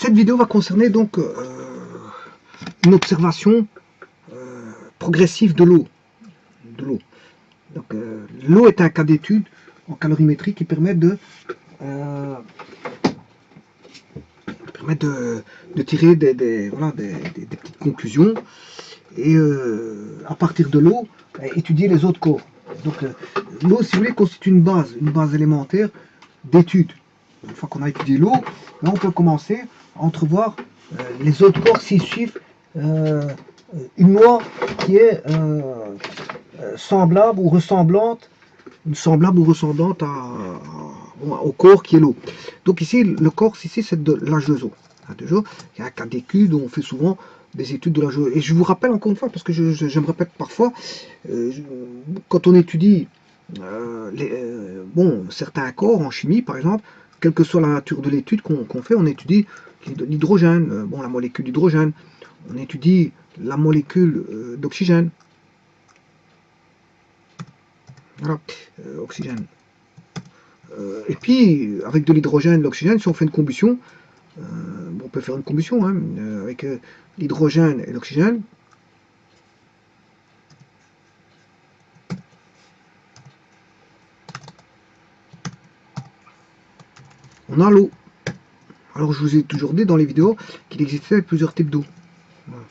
Cette vidéo va concerner donc une observation progressive de l'eau. Donc l'eau est un cas d'étude en calorimétrie qui permet de tirer des petites conclusions et à partir de l'eau, étudier les autres corps. Donc l'eau, si vous voulez, constitue une base élémentaire d'étude. Une fois qu'on a étudié l'eau, là on peut commencer à entrevoir les autres corps s'ils suivent une loi qui est semblable ou ressemblante au corps qui est l'eau. Donc ici, le corps, ici, c'est de l'H2O. Il y a un cas d'étude où on fait souvent des études de l'H2O. Et je vous rappelle encore une fois, parce que je me répète parfois, quand on étudie certains corps en chimie, par exemple, quelle que soit la nature de l'étude qu'on fait, on étudie l'hydrogène, la molécule d'hydrogène, on étudie la molécule d'oxygène. Voilà, oxygène. Et puis, avec de l'hydrogène, l'oxygène, si on fait une combustion, on peut faire une combustion avec l'hydrogène et l'oxygène. On a l'eau. Alors, je vous ai toujours dit dans les vidéos qu'il existait plusieurs types d'eau. Voilà.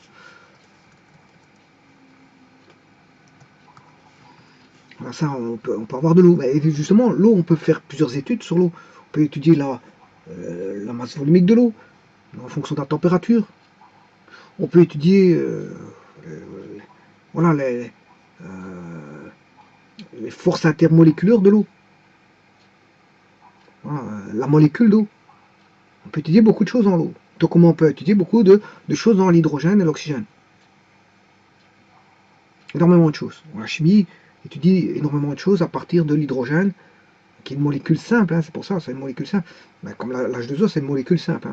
Alors ça, on peut avoir de l'eau. Et justement, l'eau, on peut faire plusieurs études sur l'eau. On peut étudier la masse volumique de l'eau, en fonction de la température. On peut étudier voilà, les forces intermoléculaires de l'eau. Voilà, la molécule d'eau. On peut étudier beaucoup de choses dans l'eau. Donc comment on peut étudier beaucoup de choses dans l'hydrogène et l'oxygène. Énormément de choses. La chimie étudie énormément de choses à partir de l'hydrogène, qui est une molécule simple, c'est pour ça, c'est une molécule simple. Ben, comme l'H2O, c'est une molécule simple.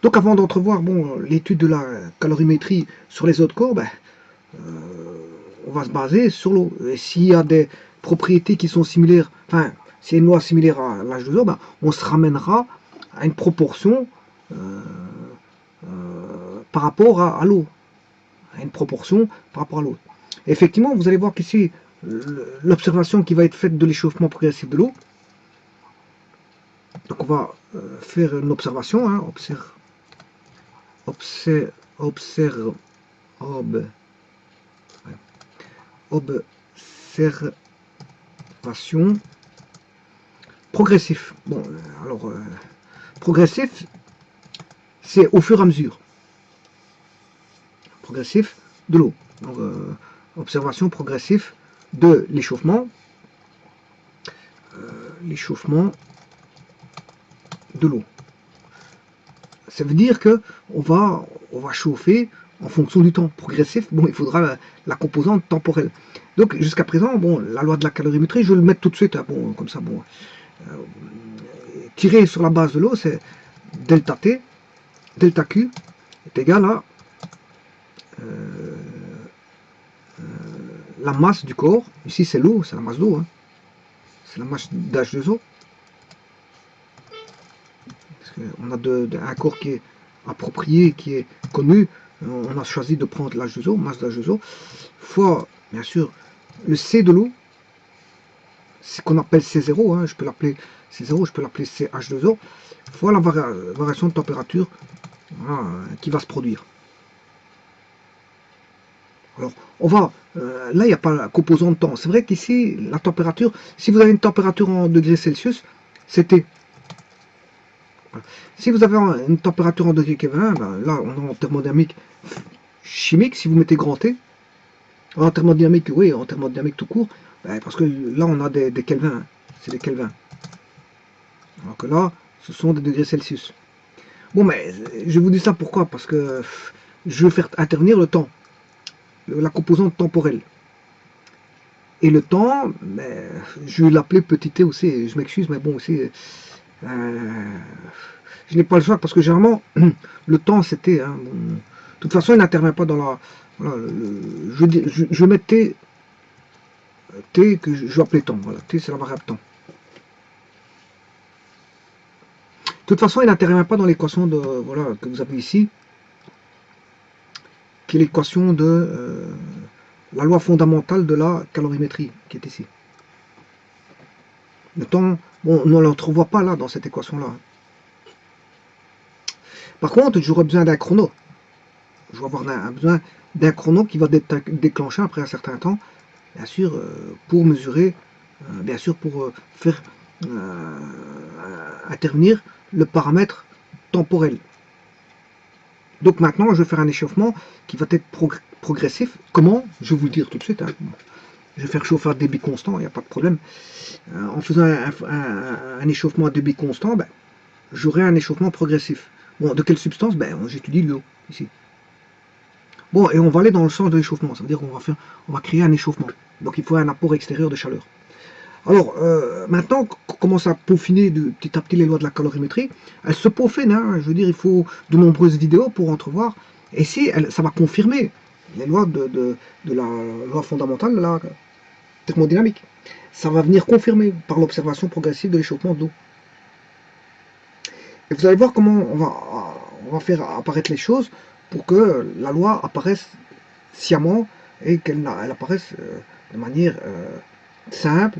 Donc avant d'entrevoir l'étude de la calorimétrie sur les autres corps, on va se baser sur l'eau. Et s'il y a des propriétés qui sont similaires, enfin, s'il y a une loi similaire à l'H2O, on se ramènera à une proportion par rapport à l'eau. À une proportion par rapport à l'eau. Effectivement, vous allez voir qu'ici, l'observation qui va être faite de l'échauffement progressif de l'eau. Donc on va faire une observation, observation progressif. Bon, alors progressif, c'est au fur et à mesure. Progressif de l'eau. Donc observation progressive de l'échauffement. L'échauffement de l'eau. Ça veut dire que on va chauffer en fonction du temps progressif. Bon, il faudra la composante temporelle. Donc jusqu'à présent, la loi de la calorimétrie, je vais le mettre tout de suite, comme ça, tiré sur la base de l'eau, c'est delta T, delta Q est égal à la masse du corps. Ici c'est l'eau, c'est la masse d'eau, c'est la masse d'H2O. On a un corps qui est approprié, qui est connu, on a choisi de prendre l'H2O, masse d'H2O, fois, bien sûr, le C de l'eau, c'est qu'on appelle C0, je peux l'appeler C0, je peux l'appeler CH2O, fois la variation de température qui va se produire. Alors, on va, là, il n'y a pas la composante de temps. C'est vrai qu'ici, la température, si vous avez une température en degrés Celsius, c'est T. Si vous avez une température en degrés Kelvin, là on est en thermodynamique chimique, si vous mettez grand T, en thermodynamique, oui, en thermodynamique tout court, parce que là on a des Kelvins, c'est des Kelvins. Alors que là, ce sont des degrés Celsius. Bon, mais je vous dis ça pourquoi? Parce que je veux faire intervenir le temps, la composante temporelle. Et le temps, je vais l'appeler petit t aussi, je m'excuse, mais bon, aussi, je n'ai pas le choix parce que généralement, le temps c'était. De toute façon, il n'intervient pas dans la. Voilà, je mets T que je vais appeler temps. Voilà, T c'est la variable temps. toute façon, il n'intervient pas dans l'équation de voilà que vous avez ici, qui est l'équation de la loi fondamentale de la calorimétrie, qui est ici. Le temps, bon, on ne le retrouve pas là, dans cette équation-là. Par contre, j'aurais besoin d'un chrono. Je vais avoir besoin d'un chrono qui va déclencher après un certain temps, bien sûr, pour mesurer, bien sûr, pour faire intervenir le paramètre temporel. Donc maintenant, je vais faire un échauffement qui va être progressif. Comment? Je vais vous le dire tout de suite. Hein. Je vais faire chauffer à débit constant, il n'y a pas de problème. En faisant un échauffement à débit constant, ben, j'aurai un échauffement progressif. Bon, de quelle substance? Ben, j'étudie l'eau, ici. Bon, et on va aller dans le sens de l'échauffement. Ça veut dire qu'on va créer un échauffement. Donc il faut un apport extérieur de chaleur. Alors, maintenant, on commence à peaufiner petit à petit les lois de la calorimétrie. Elles se peaufinent, hein. Je veux dire, il faut de nombreuses vidéos pour entrevoir. Et si ça va confirmer les lois de la loi fondamentale de la thermodynamique. Ça va venir confirmer par l'observation progressive de l'échauffement de l'eau. Et vous allez voir comment on va faire apparaître les choses pour que la loi apparaisse sciemment et qu'elle apparaisse de manière simple,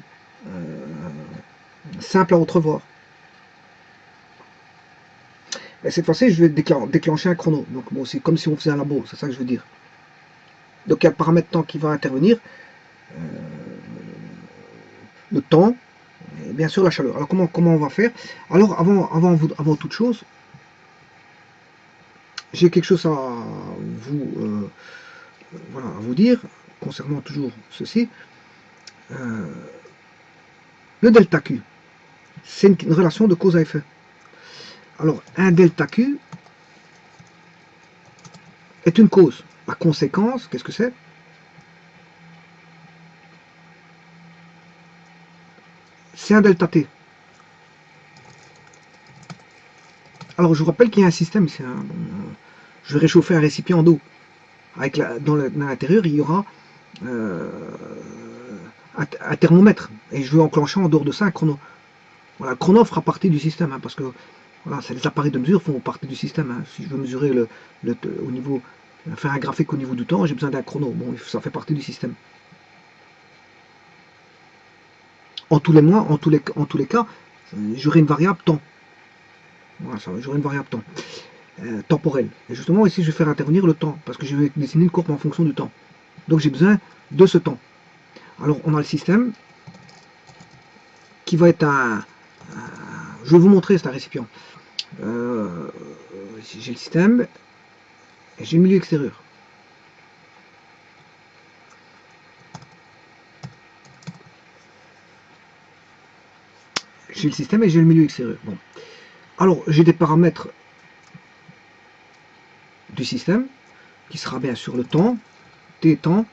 simple à entrevoir. Et cette fois-ci, je vais déclencher un chrono. Donc bon, c'est comme si on faisait un labo, c'est ça que je veux dire. Donc il y a le paramètre temps qui va intervenir, le temps, et bien sûr la chaleur. Alors comment on va faire? Alors avant toute chose, j'ai quelque chose à vous, voilà, à vous dire concernant toujours ceci. Le delta Q, c'est une relation de cause à effet. Alors un delta Q est une cause. La conséquence, qu'est-ce que c'est? C'est un delta T. Alors je vous rappelle qu'il y a un système, je vais réchauffer un récipient d'eau. Dans l'intérieur, il y aura un thermomètre. Et je vais enclencher en dehors de ça un chrono. Voilà, le chrono fera partie du système, hein, parce que voilà, les appareils de mesure font partie du système. Hein. Si je veux mesurer au niveau, faire un graphique au niveau du temps, j'ai besoin d'un chrono. Bon, ça fait partie du système. En tous les cas, j'aurai une variable temps. Voilà, j'aurai une variable temps. Temporelle. Et justement, ici, je vais faire intervenir le temps, parce que je vais dessiner une courbe en fonction du temps. Donc j'ai besoin de ce temps. Alors, on a le système qui va être je vais vous montrer, c'est un récipient. J'ai le système et j'ai le milieu extérieur. J'ai le système et j'ai le milieu extérieur. Bon. Alors, j'ai des paramètres du système qui sera bien sûr le temps, t temps.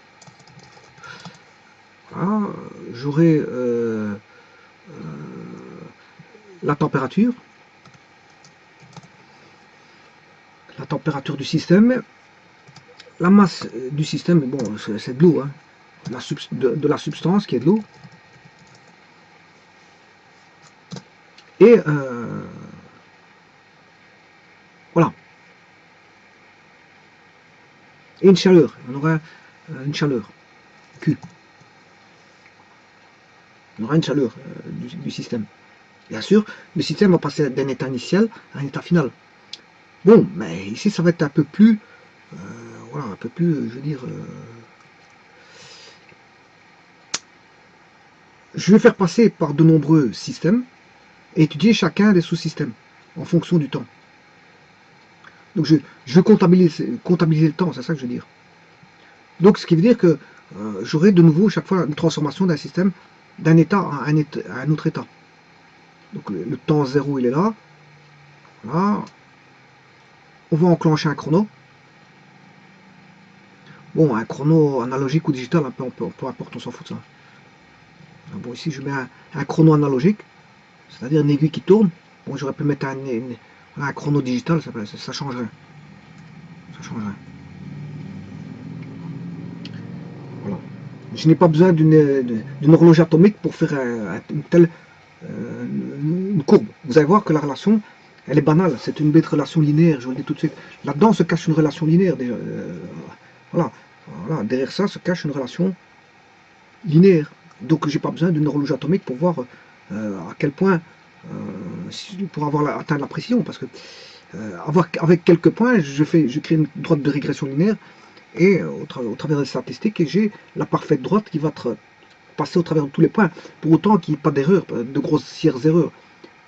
Voilà. J'aurai la température du système, la masse du système, bon, c'est de l'eau, hein, de la substance qui est de l'eau, et voilà. Et une chaleur, on aura une chaleur, Q. On aura une chaleur du système. Bien sûr, le système va passer d'un état initial à un état final. Bon, mais ici, ça va être un peu plus, voilà, un peu plus, je veux dire, je vais faire passer par de nombreux systèmes et étudier chacun des sous-systèmes en fonction du temps. Donc je vais comptabiliser le temps, c'est ça que je veux dire. Donc ce qui veut dire que j'aurai de nouveau chaque fois une transformation d'un système d'un état à un autre état. Donc le temps 0 il est là. Voilà. On va enclencher un chrono. Bon, un chrono analogique ou digital, peu importe, on s'en fout de ça. Bon, ici je mets un chrono analogique, c'est-à-dire une aiguille qui tourne. Bon, j'aurais pu mettre un chrono digital, ça changerait. Ça changerait. Voilà. Je n'ai pas besoin d'une horloge atomique pour faire une telle une courbe. Vous allez voir que la relation Elle est banale, c'est une bête relation linéaire, je vous le dis tout de suite. Là-dedans se cache une relation linéaire déjà. Voilà. Voilà, derrière ça se cache une relation linéaire. Donc j'ai pas besoin d'une horloge atomique pour voir à quel point, pour avoir atteint la précision, parce que avec quelques points, je crée une droite de régression linéaire et au travers des statistiques, et j'ai la parfaite droite qui va passer au travers de tous les points, pour autant qu'il n'y ait pas d'erreur, de grossières erreurs.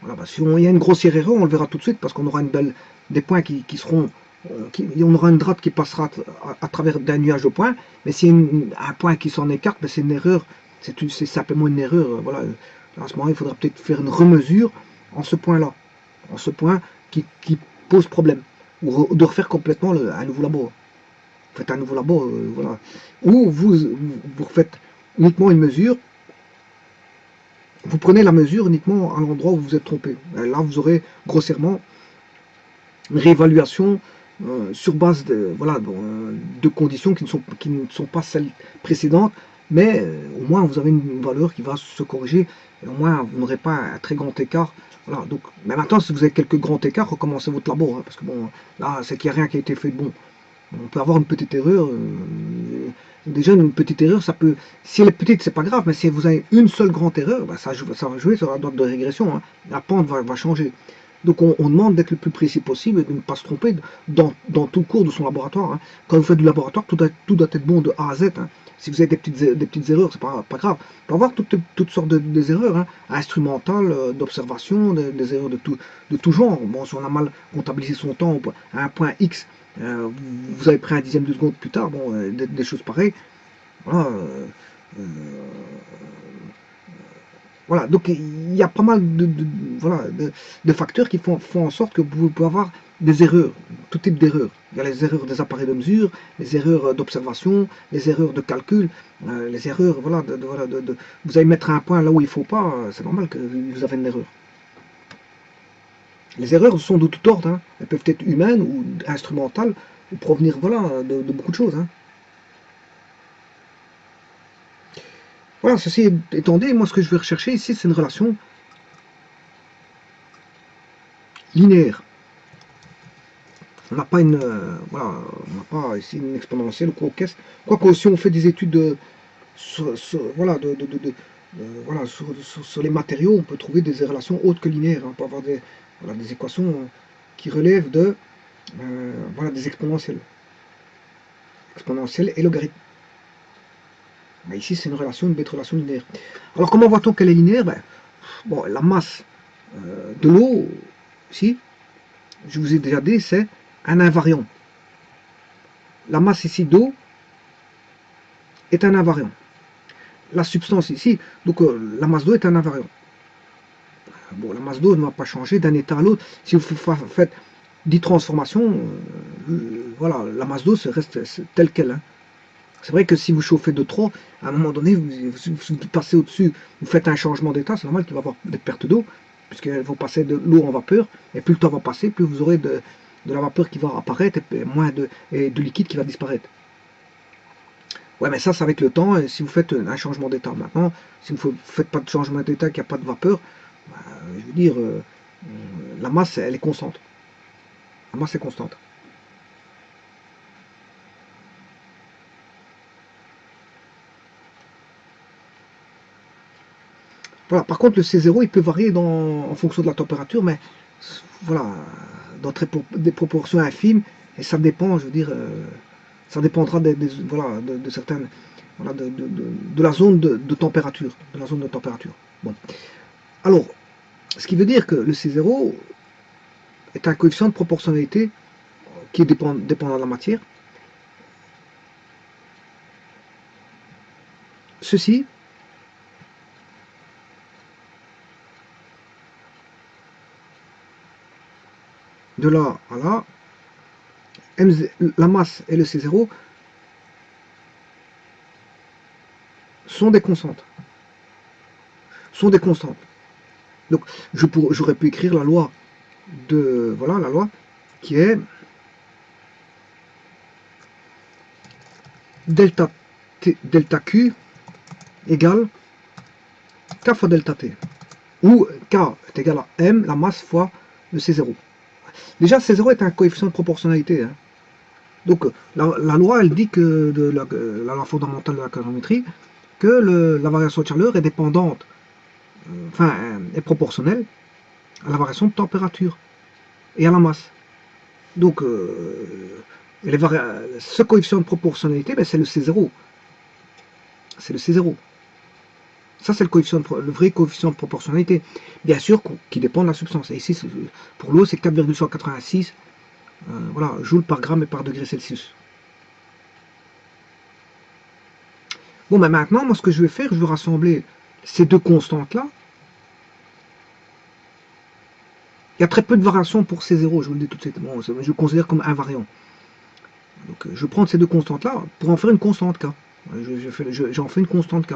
Voilà, bah, si il y a une grossière erreur, on le verra tout de suite, parce qu'on aura des points qui seront... on aura une droite qui passera à travers d'un nuage de points, mais s'il y a un point qui s'en écarte, ben c'est une erreur, c'est simplement une erreur. Voilà. À ce moment-là, il faudra peut-être faire une remesure en ce point-là, en ce point qui pose problème, ou de refaire complètement un nouveau labo. Vous faites un nouveau labo, voilà. Ou vous refaites uniquement une mesure, vous prenez la mesure uniquement à l'endroit où vous êtes trompé. Là, vous aurez grossièrement une réévaluation sur base de, voilà, de conditions qui ne sont pas celles précédentes, mais au moins vous avez une valeur qui va se corriger, et au moins vous n'aurez pas un très grand écart. Voilà, donc, mais maintenant, si vous avez quelques grands écarts, recommencez votre labo, hein, parce que bon, là, c'est qu'il n'y a rien qui a été fait de bon. On peut avoir une petite erreur. Déjà, une petite erreur, ça peut. Si elle est petite, c'est pas grave, mais si vous avez une seule grande erreur, bah, ça va jouer sur la droite de régression. Hein. La pente va changer. Donc, on demande d'être le plus précis possible et de ne pas se tromper dans tout le cours de son laboratoire. Hein. Quand vous faites du laboratoire, tout doit être bon de A à Z. Hein. Si vous avez des petites erreurs, c'est pas grave. On peut avoir toutes sortes des erreurs, hein, instrumentales, d'observation, des erreurs de tout genre. Bon, si on a mal comptabilisé son temps à un point X, vous avez pris un dixième de seconde plus tard, bon, des choses pareilles. Voilà, voilà, donc il y a pas mal voilà, de facteurs qui font en sorte que vous pouvez avoir des erreurs, tout type d'erreurs. Il y a les erreurs des appareils de mesure, les erreurs d'observation, les erreurs de calcul, les erreurs, voilà, vous allez mettre un point là où il ne faut pas, c'est normal que vous avez une erreur. Les erreurs sont de tout ordre, hein. Elles peuvent être humaines ou instrumentales, ou provenir, voilà, de beaucoup de choses. Hein. Voilà, ceci étant dit, moi ce que je vais rechercher ici, c'est une relation linéaire. On n'a pas voilà, on n'a pas ici une exponentielle ou quoi qu'est-ce. Quoique si on fait des études voilà, voilà, sur les matériaux, on peut trouver des relations autres que linéaires. Hein. On peut avoir voilà, des équations qui relèvent voilà, des exponentielles et logarithmes. Mais ici, c'est une bête relation linéaire. Alors, comment voit-on qu'elle est linéaire? Bon, la masse de l'eau, ici, je vous ai déjà dit, c'est un invariant. La masse ici d'eau est un invariant. La substance ici, donc la masse d'eau est un invariant. Bon, la masse d'eau ne va pas changer d'un état à l'autre. Si vous faites 10 transformations, voilà, la masse d'eau reste telle qu'elle. Hein. C'est vrai que si vous chauffez de trop, à un moment donné, vous passez au-dessus, vous faites un changement d'état, c'est normal qu'il va y avoir des pertes d'eau, puisqu'elles vont passer de l'eau en vapeur, et plus le temps va passer, plus vous aurez de la vapeur qui va apparaître, et moins de liquide qui va disparaître. Ouais, mais ça, c'est avec le temps, et si vous faites un changement d'état maintenant, si vous ne faites pas de changement d'état, qu'il n'y a pas de vapeur, bah, je veux dire, la masse, elle est constante. La masse est constante. Voilà. Par contre, le C0, il peut varier en fonction de la température, mais voilà, dans des proportions infimes, et ça dépend, je veux dire, ça dépendra voilà, de certaines, voilà, de la zone de température, de la zone de température. Bon. Alors, ce qui veut dire que le C0 est un coefficient de proportionnalité qui est dépendant de la matière. Ceci de là à là, la masse et le C0 sont des constantes. Donc, j'aurais pu écrire la loi voilà, la loi qui est delta Q égale K fois delta T. Où K est égal à M, la masse, fois le C0. Déjà, C0 est un coefficient de proportionnalité. Hein. Donc, la loi, elle dit que, la loi fondamentale de la calorimétrie, que la variation de chaleur est dépendante, enfin, est proportionnelle à la variation de température et à la masse. Donc, ce coefficient de proportionnalité, ben, c'est le C0. C'est le C0. Ça, c'est le vrai coefficient de proportionnalité. Bien sûr, qui dépend de la substance. Et ici, pour l'eau, c'est 4,186 voilà, joules par gramme et par degré Celsius. Bon, ben maintenant, moi, ce que je vais faire, je vais rassembler ces deux constantes-là. Il y a très peu de variations pour C0, je vous le dis tout de suite. Bon, je le considère comme invariant. Donc, je vais prendre ces deux constantes-là pour en faire une constante K. J'en fais une constante K.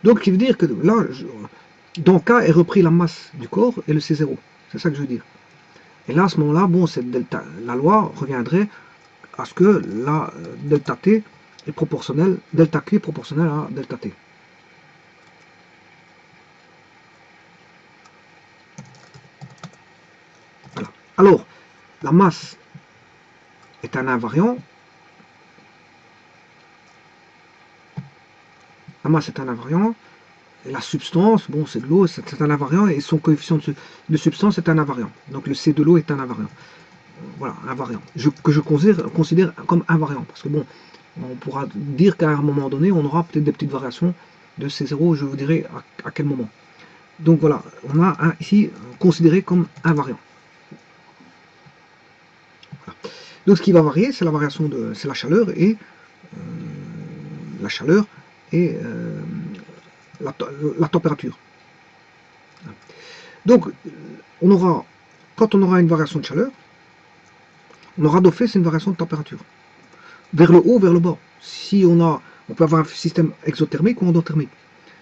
Donc, ce qui veut dire que là, dans K est repris la masse du corps et le C0. C'est ça que je veux dire. Et là, à ce moment-là, bon, la loi reviendrait à ce que la delta T est proportionnelle, delta Q est proportionnelle à delta T. Voilà. Alors, la masse est un invariant. La masse est un invariant. Et la substance, bon, c'est de l'eau, c'est un invariant, et son coefficient de substance est un invariant. Donc le C de l'eau est un invariant. Voilà, invariant. Que je considère comme invariant. Parce que bon, on pourra dire qu'à un moment donné, on aura peut-être des petites variations de C0, je vous dirai à quel moment. Donc voilà, on a ici considéré comme invariant. Voilà. Donc ce qui va varier, c'est la variation c'est la chaleur et la température. Donc quand on aura une variation de chaleur, on aura d'office une variation de température. Vers le haut, vers le bas. Si on peut avoir un système exothermique ou endothermique.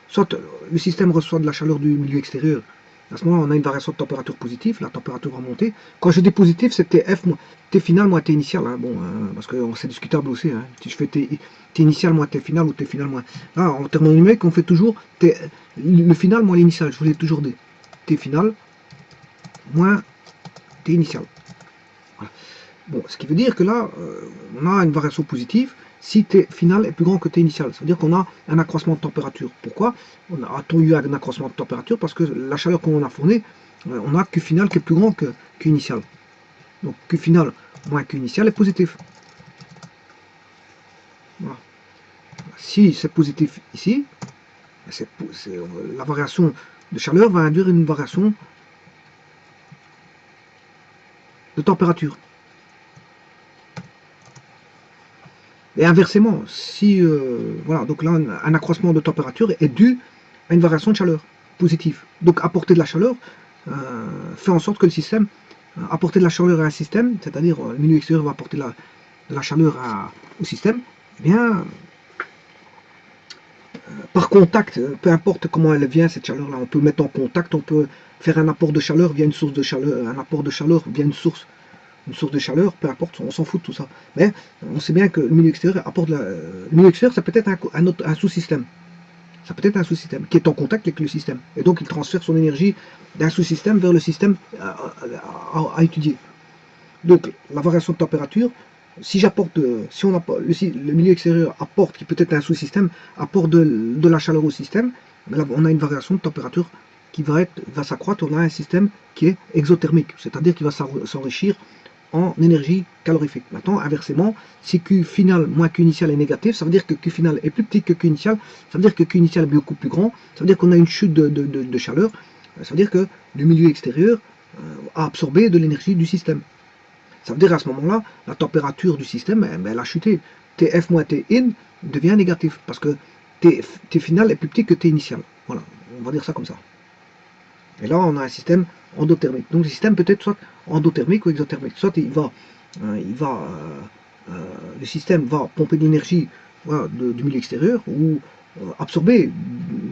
Soit le système reçoit de la chaleur du milieu extérieur. À ce moment-là, on a une variation de température positive, la température va monter. Quand je dis positif, c'est T final moins T initial. Hein. Bon, parce que c'est discutable aussi. Hein. Si je fais T initial moins T final ou T final moins. Là, en termes numériques, on fait toujours le final moins l'initial. Je vous l'ai toujours dit. T final moins T initial. Voilà. Bon, ce qui veut dire que là, on a une variation positive si T final est plus grand que T initial. Ça veut dire qu'on a un accroissement de température. Pourquoi a-t-on eu un accroissement de température? Parce que la chaleur qu'on a fournie, on a Q final qui est plus grand que Q initial. Donc Q final moins Q initial est positif. Voilà. Si c'est positif ici, la variation de chaleur va induire une variation de température. Et inversement, si voilà, donc là un accroissement de température est dû à une variation de chaleur positive. Donc apporter de la chaleur fait en sorte que le système, apporter de la chaleur à un système, c'est-à-dire le milieu extérieur va apporter de la chaleur au système, eh bien par contact, peu importe comment elle vient cette chaleur-là, on peut mettre en contact, on peut faire un apport de chaleur via une source de chaleur, un apport de chaleur via une source de chaleur, peu importe, on s'en fout de tout ça. Mais on sait bien que le milieu extérieur apporte le milieu extérieur, ça peut être un sous-système. Ça peut être un sous-système qui est en contact avec le système. Et donc il transfère son énergie d'un sous-système vers le système à étudier. Donc la variation de température, si le milieu extérieur apporte, qui peut être un sous-système, apporte de la chaleur au système, là, on a une variation de température qui va s'accroître, on a un système qui est exothermique, c'est-à-dire qui va s'enrichir en énergie calorifique. Maintenant, inversement, si Q final moins Q initial est négatif, ça veut dire que Q final est plus petit que Q initial, ça veut dire que Q initial est beaucoup plus grand, ça veut dire qu'on a une chute de chaleur, ça veut dire que le milieu extérieur a absorbé de l'énergie du système. Ça veut dire à ce moment-là, la température du système, elle a chuté. Tf moins Tin devient négatif, parce que T final est plus petit que T initial. Voilà, on va dire ça comme ça. Et là, on a un système endothermique. Donc le système peut être soit endothermique ou exothermique. Soit le système va pomper de l'énergie du milieu extérieur, ou absorber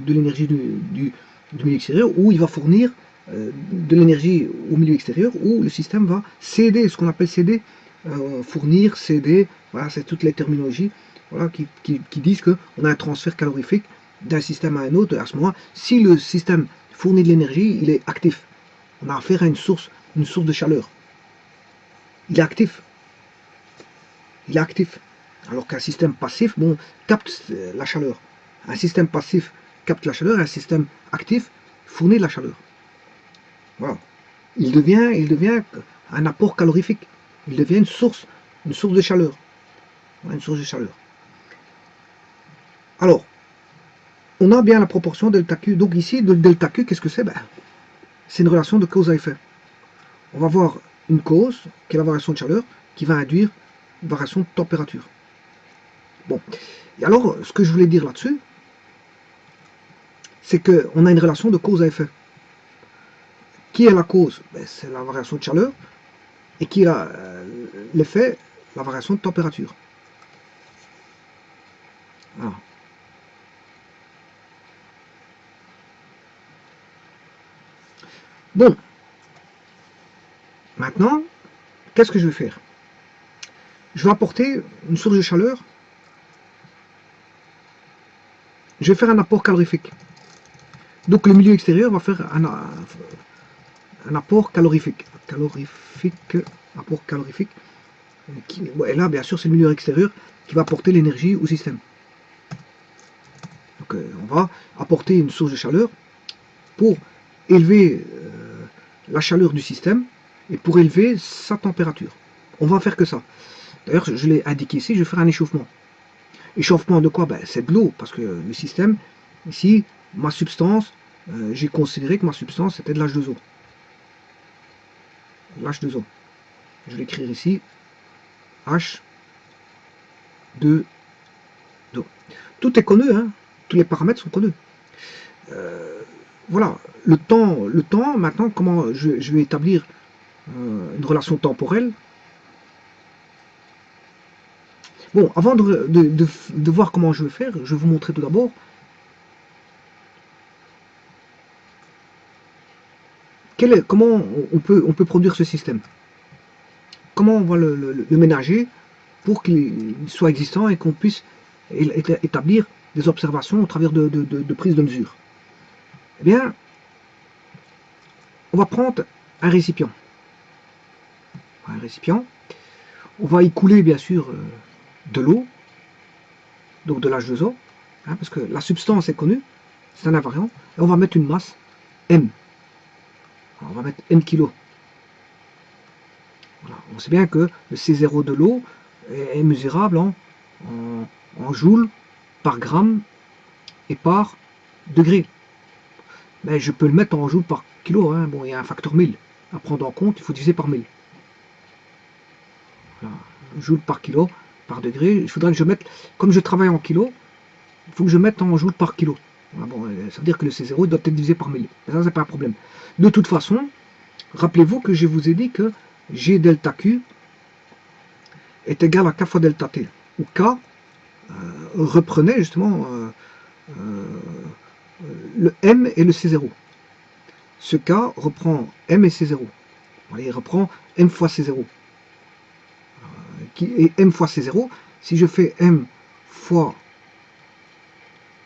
de l'énergie du milieu extérieur, ou il va fournir de l'énergie au milieu extérieur, ou le système va céder, ce qu'on appelle céder, fournir, céder, voilà, c'est toutes les terminologies voilà, qui disent qu'on a un transfert calorifique d'un système à un autre. À ce moment-là, si le système fournit de l'énergie, il est actif. On a affaire à une source de chaleur. il est actif. Il est actif. Alors qu'un système passif, bon, capte la chaleur. Un système passif capte la chaleur, un système actif fournit de la chaleur. Voilà. Il devient un apport calorifique. Il devient une source de chaleur. Une source de chaleur. Alors, on a bien la proportion delta Q. Donc ici, le delta Q, qu'est-ce que c'est? C'est une relation de cause à effet. On va voir une cause, qui est la variation de chaleur, qui va induire une variation de température. Bon. Et alors, ce que je voulais dire là-dessus, c'est qu'on a une relation de cause à effet. Qui est la cause? C'est la variation de chaleur. Et qui est l'effet? La variation de température. Voilà. Bon. Maintenant, qu'est-ce que je vais faire? Je vais apporter une source de chaleur. Je vais faire un apport calorifique. Donc le milieu extérieur va faire un apport calorifique. Apport calorifique. Et là, bien sûr, c'est le milieu extérieur qui va apporter l'énergie au système. Donc on va apporter une source de chaleur pour élever la chaleur du système et pour élever sa température. On va faire que ça. D'ailleurs, je l'ai indiqué ici, je vais faire un échauffement. Échauffement de quoi? C'est de l'eau, parce que le système, ici, ma substance, j'ai considéré que ma substance c'était de l'H2O. L'H2O. Je vais l'écrire ici. H2O. Tout est connu, hein. Tous les paramètres sont connus. Voilà. Le temps, maintenant, comment je vais établir une relation temporelle. Bon, avant de voir comment je vais faire, je vais vous montrer tout d'abord comment on peut produire ce système. Comment on va le ménager pour qu'il soit existant et qu'on puisse établir des observations au travers de prises de mesure. Eh bien, on va prendre un récipient. Un récipient. On va y couler, bien sûr, de l'eau, donc de l'H2O, hein, parce que la substance est connue, c'est un invariant, et on va mettre une masse M. Alors, on va mettre M kg. Voilà. On sait bien que le C0 de l'eau est mesurable en joules par gramme et par degré. Mais je peux le mettre en joules par kilo. Hein. Bon, il y a un facteur 1000 à prendre en compte, il faut diviser par 1000. Voilà. Joules par kilo, par degré. Il faudrait que je mette, comme je travaille en kilo, il faut que je mette en joules par kilo. Voilà, bon, ça veut dire que le C0 doit être divisé par 1000. Et ça, c'est pas un problème. De toute façon, rappelez-vous que je vous ai dit que G delta Q est égal à K fois delta T, où K reprenait justement le M et le C0. Ce K reprend M et C0. Il reprend M fois C0. Et M fois C0, si je fais M fois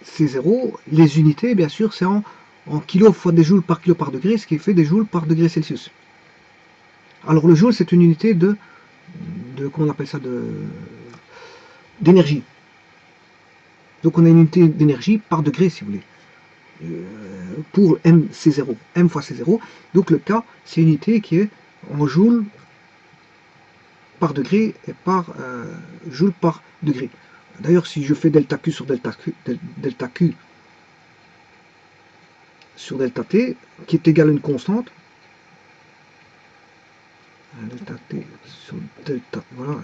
C0, les unités, bien sûr, c'est en kilo fois des joules par kilo par degré, ce qui fait des joules par degré Celsius. Alors le joule, c'est une unité de comment on appelle ça, d'énergie. Donc on a une unité d'énergie par degré, si vous voulez, pour MC0, M fois C0. Donc le K, c'est une unité qui est en joule par degré et par joule par degré. D'ailleurs, si je fais delta Q sur delta Q sur delta T, qui est égal à une constante, delta T sur delta, voilà,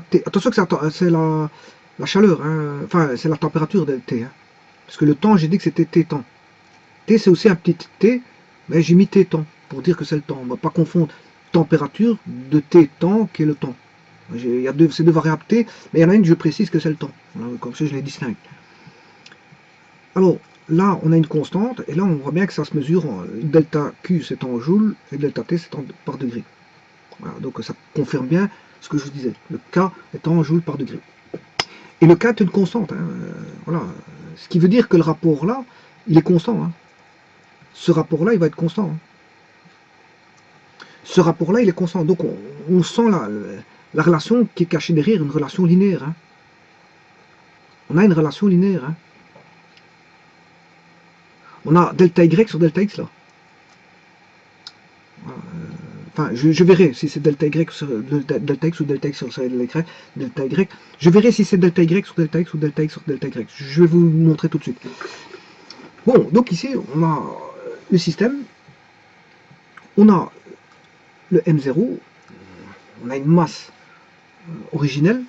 T. Attention que c'est la chaleur, hein. Enfin c'est la température de T, hein. Parce que le temps, j'ai dit que c'était T temps. T c'est aussi un petit T, mais j'ai mis T temps pour dire que c'est le temps. On ne va pas confondre température de T temps qui est le temps. Il y a ces deux variables T, mais il y en a une, je précise que c'est le temps. Voilà, comme ça je les distingue. Alors là on a une constante, et là on voit bien que ça se mesure, delta Q c'est en joules, et delta T c'est par degré. Voilà, donc ça confirme bien ce que je vous disais, le K est en joules par degré. Et le K est une constante, hein, voilà. Ce qui veut dire que le rapport là, il est constant. Hein. Ce rapport là, il va être constant. Hein. Ce rapport-là, il est constant. Donc on sent la relation qui est cachée derrière, une relation linéaire. Hein. On a une relation linéaire. Hein. On a delta Y sur delta X là. Enfin, je verrai si c'est delta Y sur delta X ou delta X sur delta Y. Je verrai si c'est delta Y sur delta X ou delta X sur delta Y. Je vais vous montrer tout de suite. Bon, donc ici, on a le système. On a le M0. On a une masse originelle.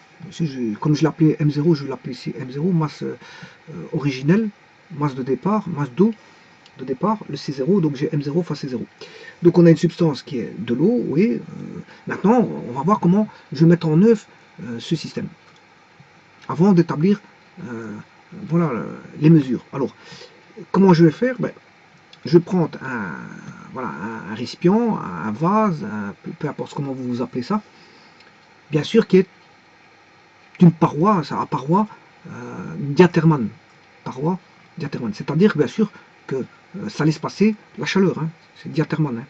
Comme je l'appelais M0, je l'appelle ici M0, masse originelle, masse de départ, masse d'eau de départ, le C0, donc j'ai M0 fois C0. Donc on a une substance qui est de l'eau, oui. Maintenant, on va voir comment je vais mettre en œuvre ce système. Avant d'établir voilà, les mesures. Alors, comment je vais faire? Ben, je vais prendre un récipient, un vase, peu importe comment vous appelez ça, bien sûr qui est une paroi, ça, paroi diathermane. Paroi diathermane. C'est-à-dire bien sûr que ça laisse passer la chaleur. Hein. C'est diathermane. Hein.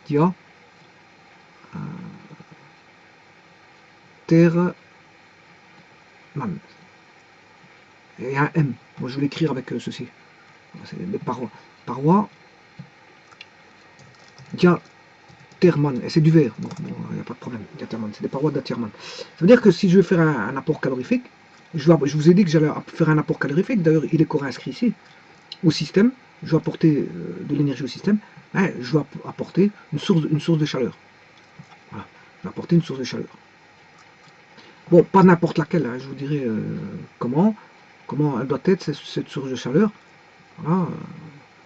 Dia. Terre. Man. Et un M. Moi je vais l'écrire avec ceci. C'est des parois. Paroi. Diathermane. Et c'est du verre. Donc il n'y a pas de problème. Diathermane. C'est des parois diathermane. Ça veut dire que si je veux faire un apport calorifique, je vous ai dit que j'allais faire un apport calorifique. D'ailleurs, il est correct inscrit ici. Au système, je vais apporter de l'énergie au système, hein, je vais apporter une source de chaleur. Voilà. Je vais apporter une source de chaleur. Bon, pas n'importe laquelle, hein, je vous dirai comment elle doit être cette source de chaleur. Voilà.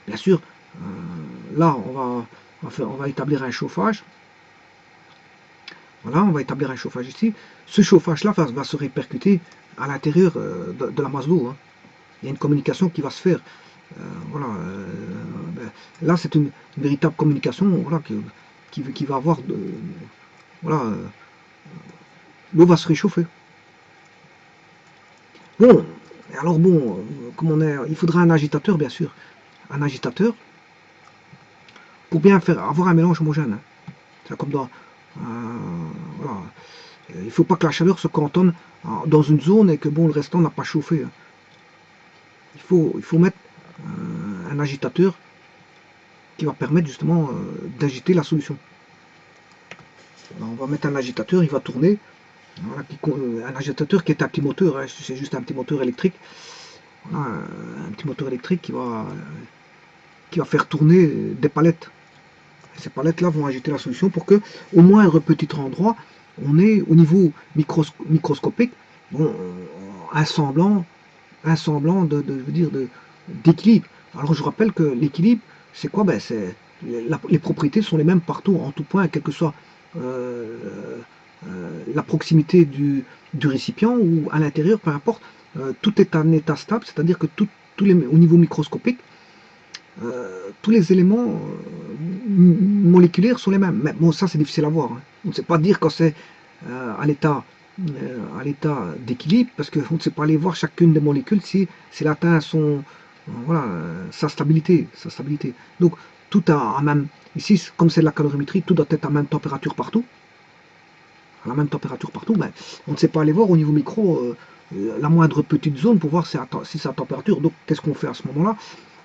Bien sûr, là, on va établir un chauffage. Voilà, on va établir un chauffage ici. Ce chauffage-là va se répercuter à l'intérieur de la masse d'eau. Hein. Il y a une communication qui va se faire. Voilà, ben, là c'est une véritable communication voilà, qui va avoir voilà, l'eau va se réchauffer. Bon, alors bon, comme il faudra un agitateur bien sûr, un agitateur pour bien avoir un mélange homogène. Hein. C'est comme dans voilà, il ne faut pas que la chaleur se cantonne dans une zone et que bon le restant n'a pas chauffé. Hein. Il faut mettre un agitateur qui va permettre justement d'agiter la solution. Alors, on va mettre un agitateur, il va tourner. Voilà, un agitateur qui est un petit moteur, hein, c'est juste un petit moteur électrique. Voilà, un petit moteur électrique qui va faire tourner des palettes. Et ces palettes-là vont agiter la solution pour que, au moindre petit endroit, on ait au niveau microscopique bon, un semblant d'équilibre. Alors je rappelle que l'équilibre, c'est quoi? Ben, les propriétés sont les mêmes partout, en tout point, quelle que soit la proximité du récipient ou à l'intérieur, peu importe, tout est en état stable, c'est-à-dire que au niveau microscopique, tous les éléments moléculaires sont les mêmes. Mais bon, ça c'est difficile à voir. Hein. On ne sait pas dire quand c'est à l'état d'équilibre, parce qu'on ne sait pas aller voir chacune des molécules si elle atteint voilà, sa stabilité. Donc tout a même, ici comme c'est de la calorimétrie, tout doit être à même température partout. À la même température partout, mais on ne sait pas aller voir au niveau micro la moindre petite zone pour voir si c'est à température. Donc qu'est-ce qu'on fait à ce moment-là?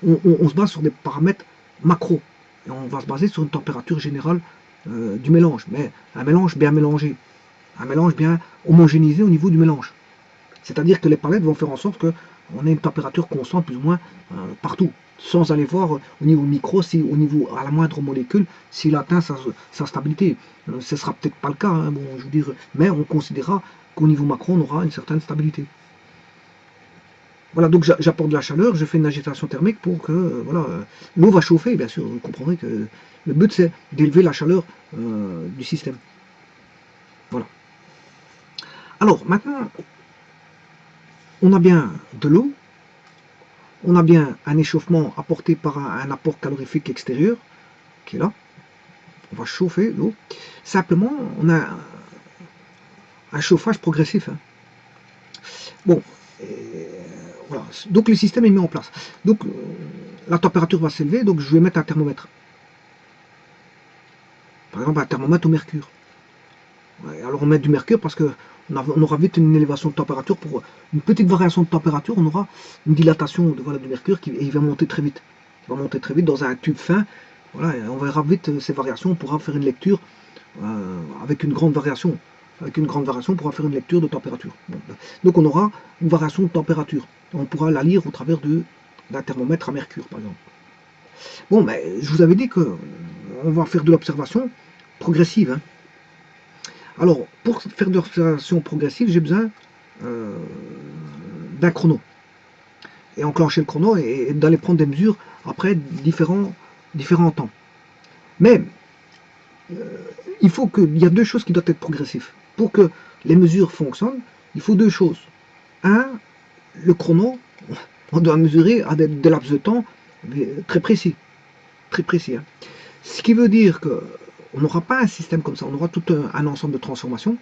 On se base sur des paramètres macro. Et on va se baser sur une température générale du mélange. Mais un mélange bien mélangé. Un mélange bien homogénéisé au niveau du mélange. C'est-à-dire que les palettes vont faire en sorte qu'on ait une température constante plus ou moins partout. Sans aller voir au niveau micro, au niveau à la moindre molécule, s'il atteint sa stabilité. Ce ne sera peut-être pas le cas, hein, bon, je veux dire, mais on considérera qu'au niveau macro, on aura une certaine stabilité. Voilà, donc j'apporte de la chaleur, je fais une agitation thermique pour que voilà, l'eau va chauffer, bien sûr, vous comprendrez que le but c'est d'élever la chaleur du système. Voilà. Alors maintenant, on a bien de l'eau, on a bien un échauffement apporté par un apport calorifique extérieur, qui est là, on va chauffer l'eau. Simplement, on a un chauffage progressif. Hein. Bon, voilà. Donc le système est mis en place. Donc la température va s'élever, donc je vais mettre un thermomètre. Par exemple, un thermomètre au mercure. Ouais, alors on met du mercure parce que on aura vite une élévation de température. Pour une petite variation de température, on aura une dilatation de, voilà, du mercure et il va monter très vite. Il va monter très vite dans un tube fin. Voilà, on verra vite ces variations. On pourra faire une lecture avec une grande variation. Avec une grande variation, on pourra faire une lecture de température. Bon, donc on aura une variation de température. On pourra la lire au travers d'un thermomètre à mercure, par exemple. Bon, mais je vous avais dit que on va faire de l'observation progressive. Hein. Alors, pour faire de l'observation progressive, j'ai besoin d'un chrono. Et enclencher le chrono et d'aller prendre des mesures après différents temps. Mais il y a deux choses qui doivent être progressives. Pour que les mesures fonctionnent, il faut deux choses. Un, le chrono, on doit mesurer à des laps de temps très précis. Très précis. Hein. Ce qui veut dire qu'on n'aura pas un système comme ça, on aura tout un ensemble de transformations.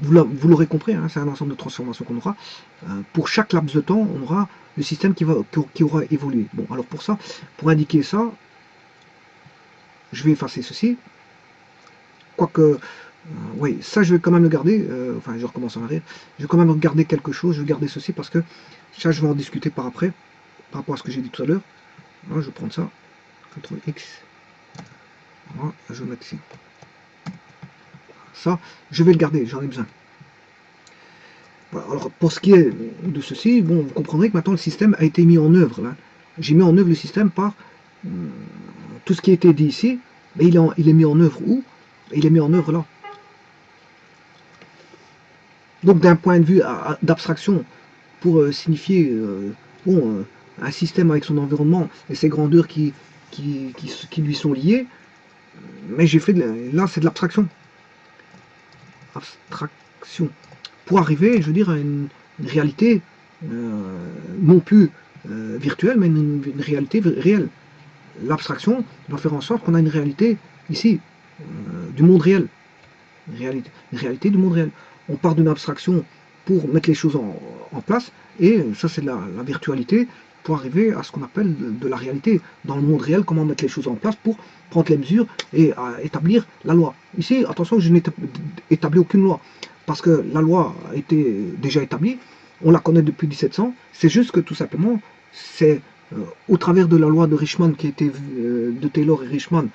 Vous l'aurez compris, hein, c'est un ensemble de transformations qu'on aura. Pour chaque laps de temps, on aura le système qui aura évolué. Bon, alors pour ça, pour indiquer ça, je vais effacer ceci. Quoique, oui, ça je vais quand même le garder. Enfin, je recommence en arrière. Je vais quand même garder quelque chose. Je vais garder ceci parce que ça, je vais en discuter par après, par rapport à ce que j'ai dit tout à l'heure. Je vais prendre ça. CTRL X. Voilà, je vais mettre ici. Ça, je vais le garder, j'en ai besoin. Voilà, alors, pour ce qui est de ceci, bon, vous comprendrez que maintenant le système a été mis en œuvre. J'ai mis en œuvre le système par tout ce qui a été dit ici, mais il est mis en œuvre où? Il est mis en œuvre là. Donc d'un point de vue d'abstraction, pour signifier un système avec son environnement et ses grandeurs qui lui sont liées, mais j'ai fait là c'est de l'abstraction. Abstraction. Pour arriver, je veux dire, à une réalité non plus virtuelle, mais une réalité réelle. L'abstraction doit faire en sorte qu'on a une réalité ici, du monde réel. Une réalité du monde réel. On part d'une abstraction pour mettre les choses en place, et ça c'est la virtualité, pour arriver à ce qu'on appelle de la réalité. Dans le monde réel, comment mettre les choses en place pour prendre les mesures et établir la loi. Ici, attention, je n'ai établi aucune loi, parce que la loi a été déjà établie, on la connaît depuis 1700, c'est juste que tout simplement, c'est au travers de la loi de Richman, qui était de Taylor et Richman,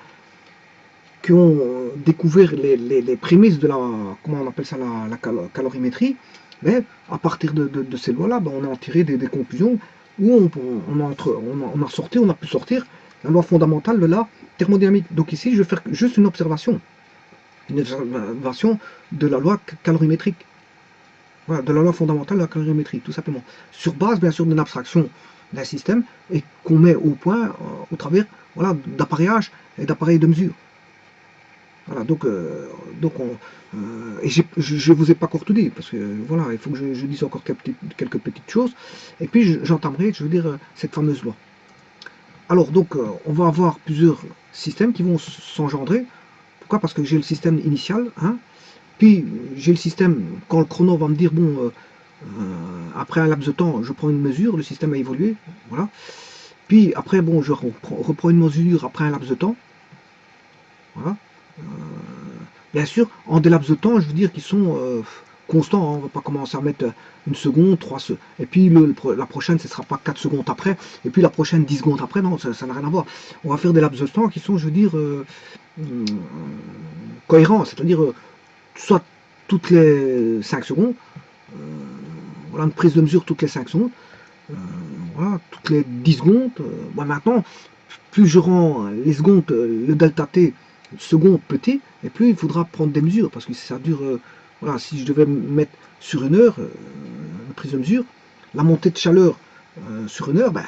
qui ont découvert les prémices de la, comment on appelle ça, la calorimétrie, mais à partir de ces lois-là, ben, on a tiré des conclusions où on a pu sortir la loi fondamentale de la thermodynamique. Donc ici, je vais faire juste une observation de la loi calorimétrique. Voilà, de la loi fondamentale de la calorimétrie, tout simplement. Sur base, bien sûr, d'une abstraction d'un système et qu'on met au point au travers d'appareillages et d'appareils de mesure. Voilà, donc et je ne vous ai pas encore tout dit, parce que voilà, il faut que je dise encore quelques petites choses, et puis j'entamerai, je veux dire, cette fameuse loi. Alors donc, on va avoir plusieurs systèmes qui vont s'engendrer. Pourquoi? Parce que j'ai le système initial, hein, puis j'ai le système, quand le chrono va me dire, bon, après un laps de temps, je prends une mesure, le système a évolué, voilà. Puis après, bon, je reprends une mesure après un laps de temps, voilà. Bien sûr, en des laps de temps, je veux dire qu'ils sont constants. Hein. On ne va pas commencer à mettre une seconde, 3 secondes. Et puis la prochaine, ce ne sera pas 4 secondes après. Et puis la prochaine, 10 secondes après. Non, ça n'a rien à voir. On va faire des laps de temps qui sont, je veux dire, cohérents. C'est-à-dire, soit toutes les 5 secondes. Voilà, une prise de mesure toutes les 5 secondes. Voilà, toutes les 10 secondes. Maintenant, plus je rends les secondes, le delta T, secondes petit, et plus il faudra prendre des mesures, parce que ça dure, voilà, si je devais mettre sur une heure, une prise de mesure, la montée de chaleur sur une heure, ben,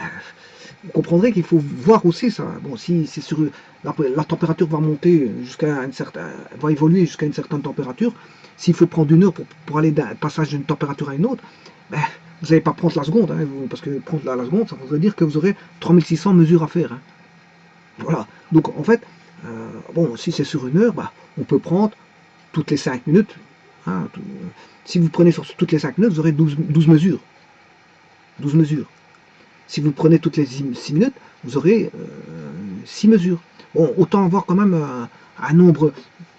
vous comprendrez qu'il faut voir aussi ça. Bon, si c'est sur la température va monter jusqu'à une certaine, va évoluer jusqu'à une certaine température, s'il faut prendre une heure pour aller d'un passage d'une température à une autre, ben, vous n'allez pas prendre la seconde, hein, parce que prendre la seconde, ça voudrait dire que vous aurez 3600 mesures à faire. Hein. Voilà, donc en fait, bon, si c'est sur une heure, bah, on peut prendre toutes les 5 minutes. Hein, si vous prenez sur toutes les 5 minutes, vous aurez 12 mesures. 12 mesures. Si vous prenez toutes les 6 minutes, vous aurez 6 mesures. Bon, autant avoir quand même un nombre.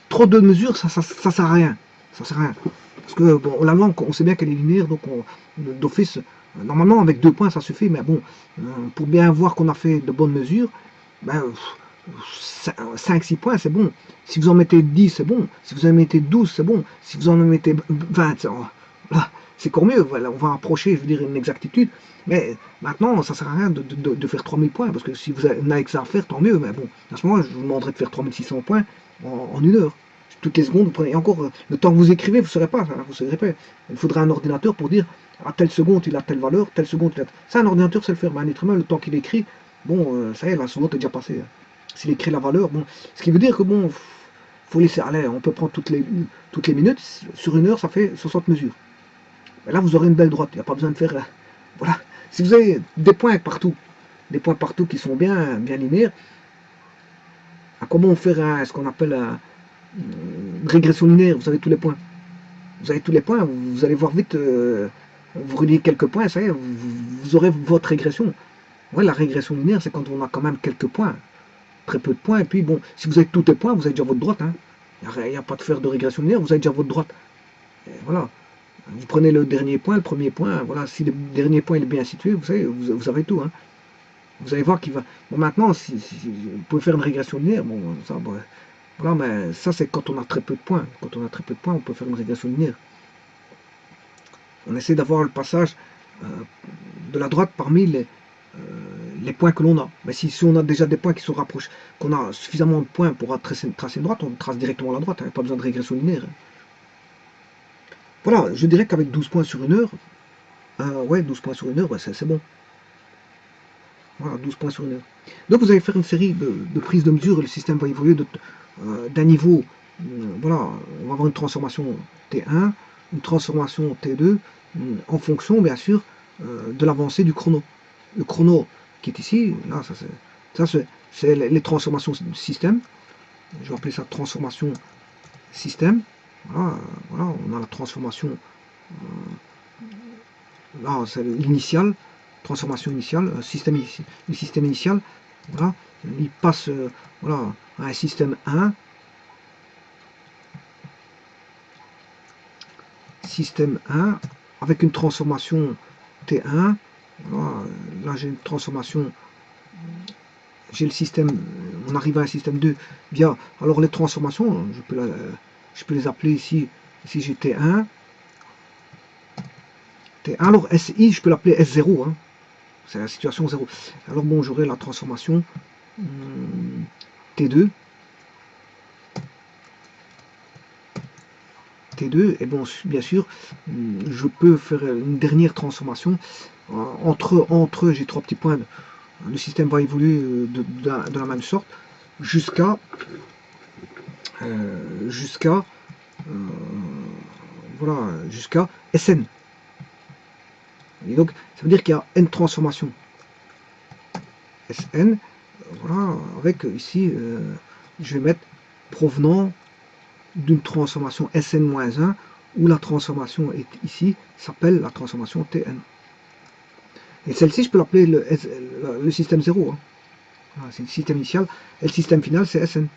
Trop de mesures, ça sert à rien. Ça sert à rien. Parce que bon, la langue, on sait bien qu'elle est linéaire, donc d'office, normalement avec 2 points ça suffit, mais bon, pour bien voir qu'on a fait de bonnes mesures, ben, 5-6 points c'est bon. Si vous en mettez 10, c'est bon. Si vous en mettez 12, c'est bon. Si vous en mettez 20, c'est encore mieux. Voilà, on va approcher, je veux dire, une exactitude. Mais maintenant, ça sert à rien de faire 3000 points, parce que si vous n'avez que ça à faire, tant mieux. Mais bon, à ce moment-là, je vous demanderai de faire 3600 points en 1 heure. Toutes les secondes, vous prenez. Et encore, le temps que vous écrivez, vous ne saurez pas. Hein, vous saurez pas. Il faudra un ordinateur pour dire à telle seconde, il a telle valeur, telle seconde, il a... Ça, un ordinateur sait le faire. Mais un être humain, le temps qu'il écrit, bon, ça y est, la seconde est déjà passée. Hein. S'il écrit la valeur, bon. Ce qui veut dire que, bon, faut laisser aller. On peut prendre toutes les minutes. Sur 1 heure, ça fait 60 mesures. Mais là, vous aurez une belle droite. Il n'y a pas besoin de faire... voilà. Si vous avez des points partout qui sont bien linéaires, comment faire ce qu'on appelle une régression linéaire? Vous avez tous les points. Vous avez tous les points, vous allez voir vite, vous reliez quelques points, ça y est, vous aurez votre régression. Ouais, la régression linéaire, c'est quand on a quand même quelques points, très peu de points, et puis bon, si vous avez tous les points, vous avez déjà votre droite. Hein. Il n'y a pas de faire de régression linéaire, vous avez déjà votre droite. Et voilà. Vous prenez le dernier point, le premier point, voilà, si le dernier point est bien situé, vous savez, vous avez tout. Hein. Vous allez voir qu'il va. Bon, maintenant, si vous pouvez faire une régression linéaire, bon, ça, bon, voilà, mais ça, c'est quand on a très peu de points. Quand on a très peu de points, on peut faire une régression linéaire. On essaie d'avoir le passage de la droite parmi les points que l'on a. Mais si on a déjà des points qui se rapprochent, qu'on a suffisamment de points pour tracer une droite, on trace directement la droite. Hein, pas besoin de régression linéaire. Hein. Voilà, je dirais qu'avec 12 points sur 1 heure, ouais, 12 points sur 1 heure, ouais, c'est bon. Voilà, 12 points sur 1 heure. Donc vous allez faire une série de prises de mesure et le système va évoluer d'un niveau. Voilà, on va avoir une transformation T1, une transformation T2, en fonction, bien sûr, de l'avancée du chrono. Le chrono qui est ici, là, ça c'est les transformations système. Je vais appeler ça transformation système. Voilà, voilà, on a la transformation, là, c'est l'initiale, transformation initiale, le système initial, voilà, il passe voilà, à un système 1, système 1, avec une transformation T1, voilà, là j'ai une transformation, j'ai le système, on arrive à un système 2 via, alors les transformations, je peux les appeler ici j'ai T1, alors SI, je peux l'appeler S0, hein. C'est la situation 0. Alors bon, j'aurai la transformation T2. T2, et bon, bien sûr, je peux faire une dernière transformation. Entre j'ai 3 petits points. Le système va évoluer de la même sorte jusqu'à voilà, jusqu'à Sn. Et donc, ça veut dire qu'il y a n transformations. Sn, voilà, avec ici, je vais mettre provenant d'une transformation Sn-1, où la transformation est ici, s'appelle la transformation Tn. Et celle-ci, je peux l'appeler le système 0. Hein. Voilà, c'est le système initial, et le système final, c'est Sn.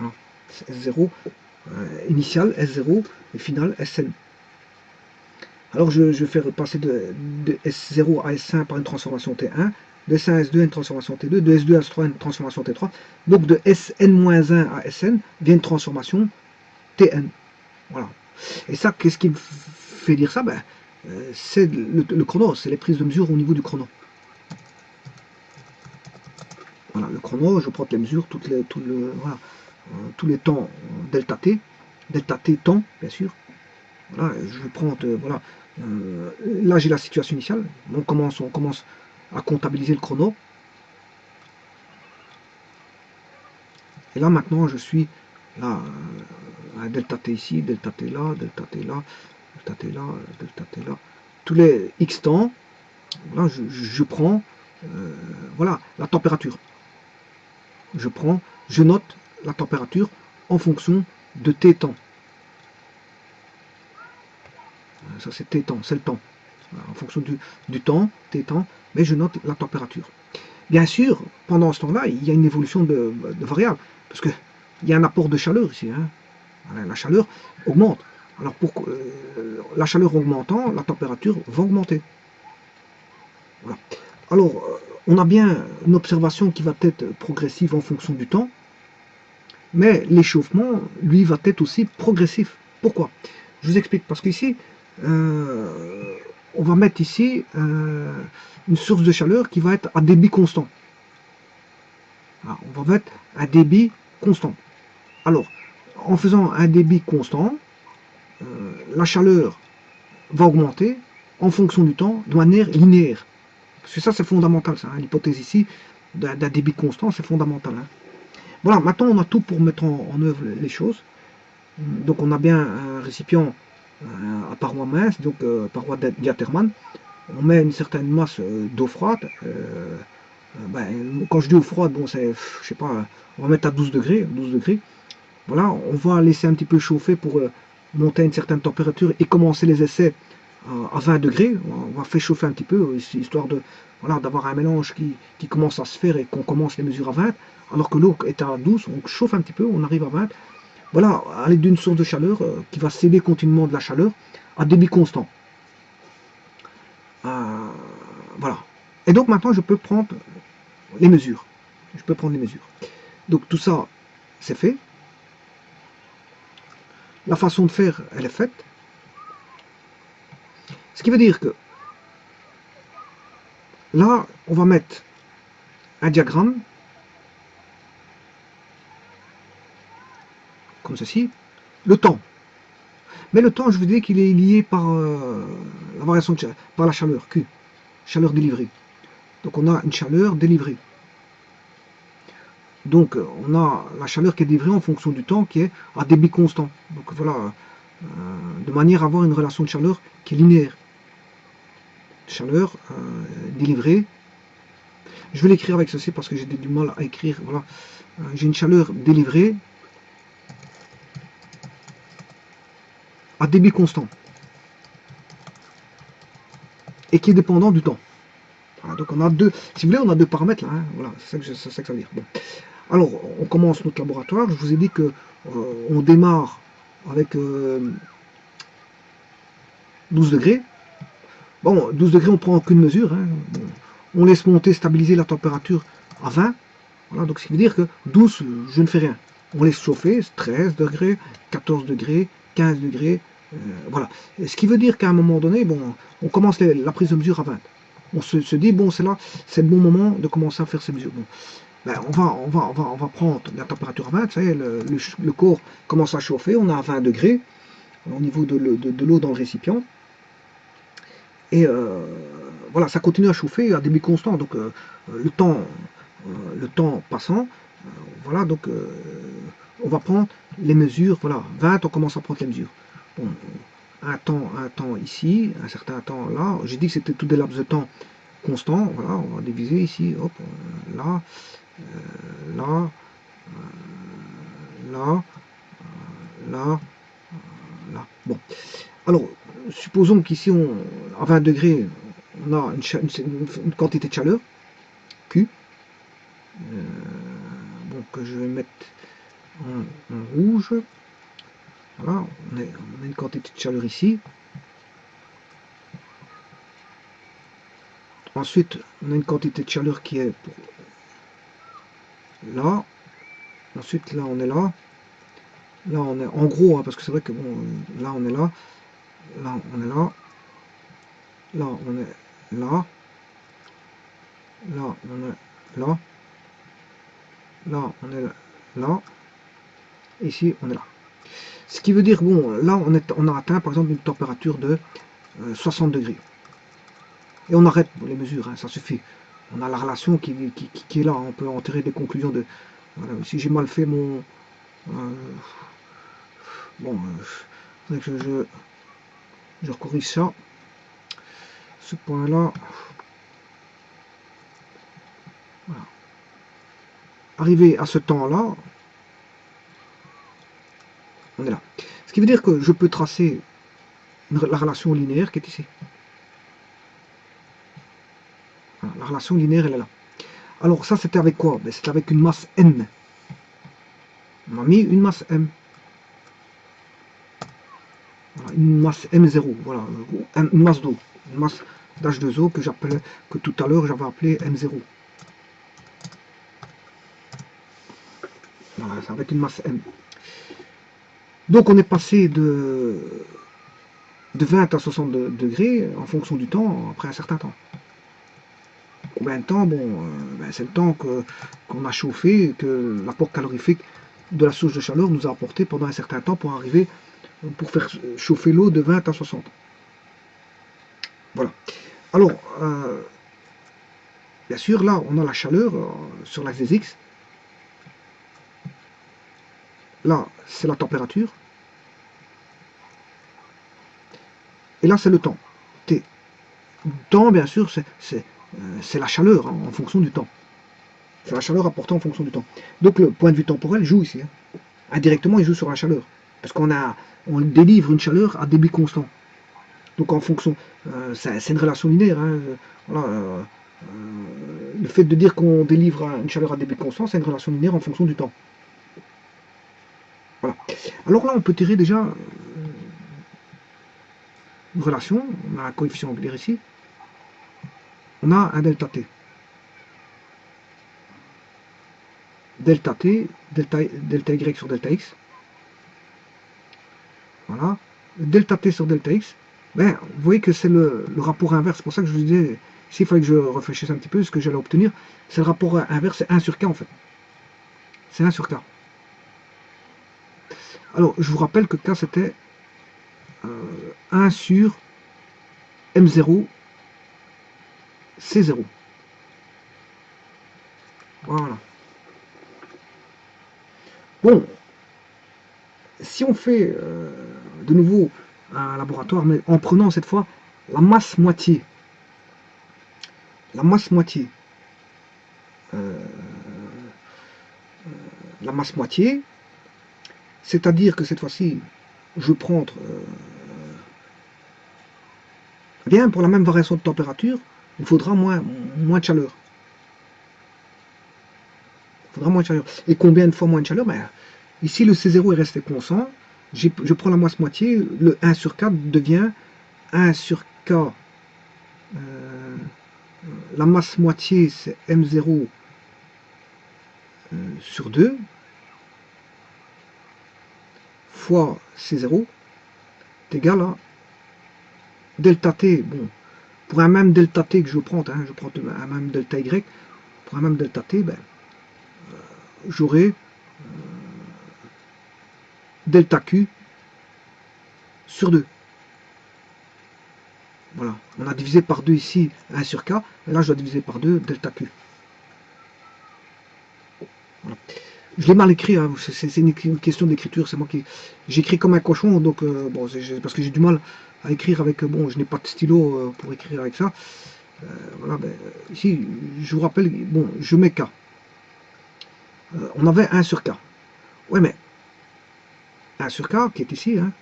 Voilà. S0, initial, S0, et final, Sn. Alors je vais faire passer de S0 à S1 par une transformation T1, de S1 à S2 à une transformation T2, de S2 à S3 à une transformation T3. Donc de Sn-1 à Sn vient une transformation Tn. Voilà. Et ça, qu'est-ce qui me fait dire ça? Ben, c'est le chrono, c'est les prises de mesure au niveau du chrono. Voilà, le chrono, je prends les mesures, voilà, tous les temps delta t temps, bien sûr. Voilà, je vais prendre, voilà, là j'ai la situation initiale, on commence à comptabiliser le chrono. Et là maintenant je suis là, à delta t ici, delta t là, delta t là, delta t là, delta t là. Tous les x temps, là je prends voilà, la température. Je note la température en fonction de t temps. Ça c'est t temps, c'est le temps. en fonction du temps, des temps, mais je note la température. Bien sûr, pendant ce temps-là, il y a une évolution de variables, parce qu'il y a un apport de chaleur ici. Hein. Voilà, la chaleur augmente. Alors, la chaleur augmentant, la température va augmenter. Voilà. Alors, on a bien une observation qui va être progressive en fonction du temps, mais l'échauffement, lui, va être aussi progressif. Pourquoi? Je vous explique, parce qu'ici, on va mettre ici une source de chaleur qui va être à débit constant. Alors, on va mettre un débit constant. Alors, en faisant un débit constant, la chaleur va augmenter en fonction du temps de manière linéaire. Parce que ça, c'est fondamental, ça. Hein. L'hypothèse ici d'un débit constant, c'est fondamental. Hein. Voilà, maintenant, on a tout pour mettre en œuvre les choses. Donc, on a bien un récipient à paroi mince, donc paroi diathermane. On met une certaine masse d'eau froide. Quand je dis eau froide, bon, c'est, je sais pas, on va mettre à 12 degrés. 12 degrés. Voilà, on va laisser un petit peu chauffer pour monter à une certaine température et commencer les essais à 20 degrés. On va faire chauffer un petit peu, histoire de, voilà, d'avoir un mélange qui commence à se faire et qu'on commence les mesures à 20, alors que l'eau est à 12, on chauffe un petit peu, on arrive à 20. Voilà, à l'aide d'une source de chaleur qui va céder continuellement de la chaleur à débit constant. Voilà. Et donc maintenant, je peux prendre les mesures. Je peux prendre les mesures. Donc tout ça, c'est fait. La façon de faire, elle est faite. Ce qui veut dire que là, on va mettre un diagramme, comme ceci, le temps. Mais le temps, je vous dis qu'il est lié par la variation de par la chaleur, Q, chaleur délivrée. Donc on a une chaleur délivrée. Donc on a la chaleur qui est délivrée en fonction du temps qui est à débit constant. Donc voilà, de manière à avoir une relation de chaleur qui est linéaire. Chaleur délivrée. Je vais l'écrire avec ceci parce que j'ai du mal à écrire. Voilà, j'ai une chaleur délivrée à débit constant et qui est dépendant du temps. Voilà, donc on a deux, si vous voulez, on a deux paramètres là. Hein, voilà, c'est ça que ça veut dire. Bon. Alors, on commence notre laboratoire. Je vous ai dit que on démarre avec 12 degrés. Bon, 12 degrés, on prend aucune mesure. Hein. On laisse monter, stabiliser la température à 20. Voilà, donc ce qui veut dire que 12, je ne fais rien. On laisse chauffer, 13 degrés, 14 degrés, 15 degrés. Voilà. Et ce qui veut dire qu'à un moment donné, bon, on commence la prise de mesure à 20. On se dit, bon, c'est là, c'est le bon moment de commencer à faire ces mesures. Bon. Ben, on va prendre la température à 20, ça y est, le corps commence à chauffer, on est à 20 degrés au niveau de l'eau dans le récipient. Et voilà, ça continue à chauffer à débit constant, donc le temps passant, voilà, donc on va prendre les mesures, voilà, 20, on commence à prendre les mesures. Bon, un temps ici, un certain temps là, j'ai dit que c'était tout des laps de temps constants, voilà, on va diviser ici, hop, là, là, là, là, là. Bon. Alors, supposons qu'ici, à 20 degrés, on a une quantité de chaleur, Q. Donc, je vais mettre en rouge. Voilà, on a une quantité de chaleur ici. Ensuite, on a une quantité de chaleur qui est là. Ensuite, là, on est là. Là, on est en gros, hein, parce que c'est vrai que bon, là, on est là. Là, on est là. Là, on est là. Là, on est là. Là, on est là. Ici, on est là. Ce qui veut dire, bon, là, on a atteint, par exemple, une température de 60 degrés. Et on arrête les mesures, hein, ça suffit. On a la relation qui est là. On peut en tirer des conclusions de... Voilà, si j'ai mal fait mon... bon, faudrait que je corrige ça. Ce point-là... Voilà. Arrivé à ce temps-là, on est là. Ce qui veut dire que je peux tracer la relation linéaire qui est ici. Voilà, la relation linéaire, elle est là. Alors ça, c'était avec quoi? Ben, c'était avec une masse M. On a mis une masse M. Voilà, une masse M0, voilà, une masse d'eau. Une masse d'H2O que tout à l'heure j'avais appelé M0. Voilà, ça va être une masse M. Donc on est passé de 20 à 60 degrés en fonction du temps, après un certain temps. Combien de temps? Bon, ben, c'est le temps qu'on a chauffé, que l'apport calorifique de la source de chaleur nous a apporté pendant un certain temps pour arriver, pour faire chauffer l'eau de 20 à 60. Voilà. Alors, bien sûr, là, on a la chaleur sur l'axe des X. Là, c'est la température. Et là, c'est le temps. T. Temps, bien sûr, c'est la chaleur hein, en fonction du temps. C'est la chaleur apportée en fonction du temps. Donc, le point de vue temporel joue ici. Hein. Indirectement, il joue sur la chaleur. Parce on délivre une chaleur à débit constant. Donc, en fonction, c'est une relation linéaire. Hein. Voilà, le fait de dire qu'on délivre une chaleur à débit constant, c'est une relation linéaire en fonction du temps. Voilà. Alors là, on peut tirer déjà une relation. On a un coefficient angulaire ici. On a un delta T. Delta T, delta Y sur delta X. Voilà. Delta T sur delta X. Ben, vous voyez que c'est le rapport inverse. C'est pour ça que je vous disais, s'il fallait que je réfléchisse un petit peu, ce que j'allais obtenir, c'est le rapport inverse, c'est 1 sur K en fait. C'est 1 sur K. Alors, je vous rappelle que K c'était 1 sur M0 C0. Voilà. Bon, si on fait de nouveau un laboratoire, mais en prenant cette fois la masse moitié, la masse moitié, la masse moitié, c'est-à-dire que cette fois-ci, je prends bien pour la même variation de température, il faudra moins de chaleur. Il faudra moins de chaleur. Et combien de fois moins de chaleur? Ben, ici, le C0 est resté constant. Je prends la masse moitié, le 1 sur 4 devient 1 sur K. La masse moitié, c'est M0 sur 2 fois C0 est égal à delta T. Bon, pour un même delta T que je prends un même delta Y, pour un même delta T, ben, j'aurai delta Q sur 2. Voilà, on a divisé par 2 ici 1 sur K, et là je dois diviser par 2 delta Q. Voilà. Je l'ai mal écrit, hein. C'est une question d'écriture, c'est moi qui... J'écris comme un cochon, donc bon, parce que j'ai du mal à écrire avec... Bon, je n'ai pas de stylo pour écrire avec ça. Voilà, ben, ici, je vous rappelle, bon, je mets K. On avait 1 sur K. Ouais, mais 1 sur K, qui est ici, hein.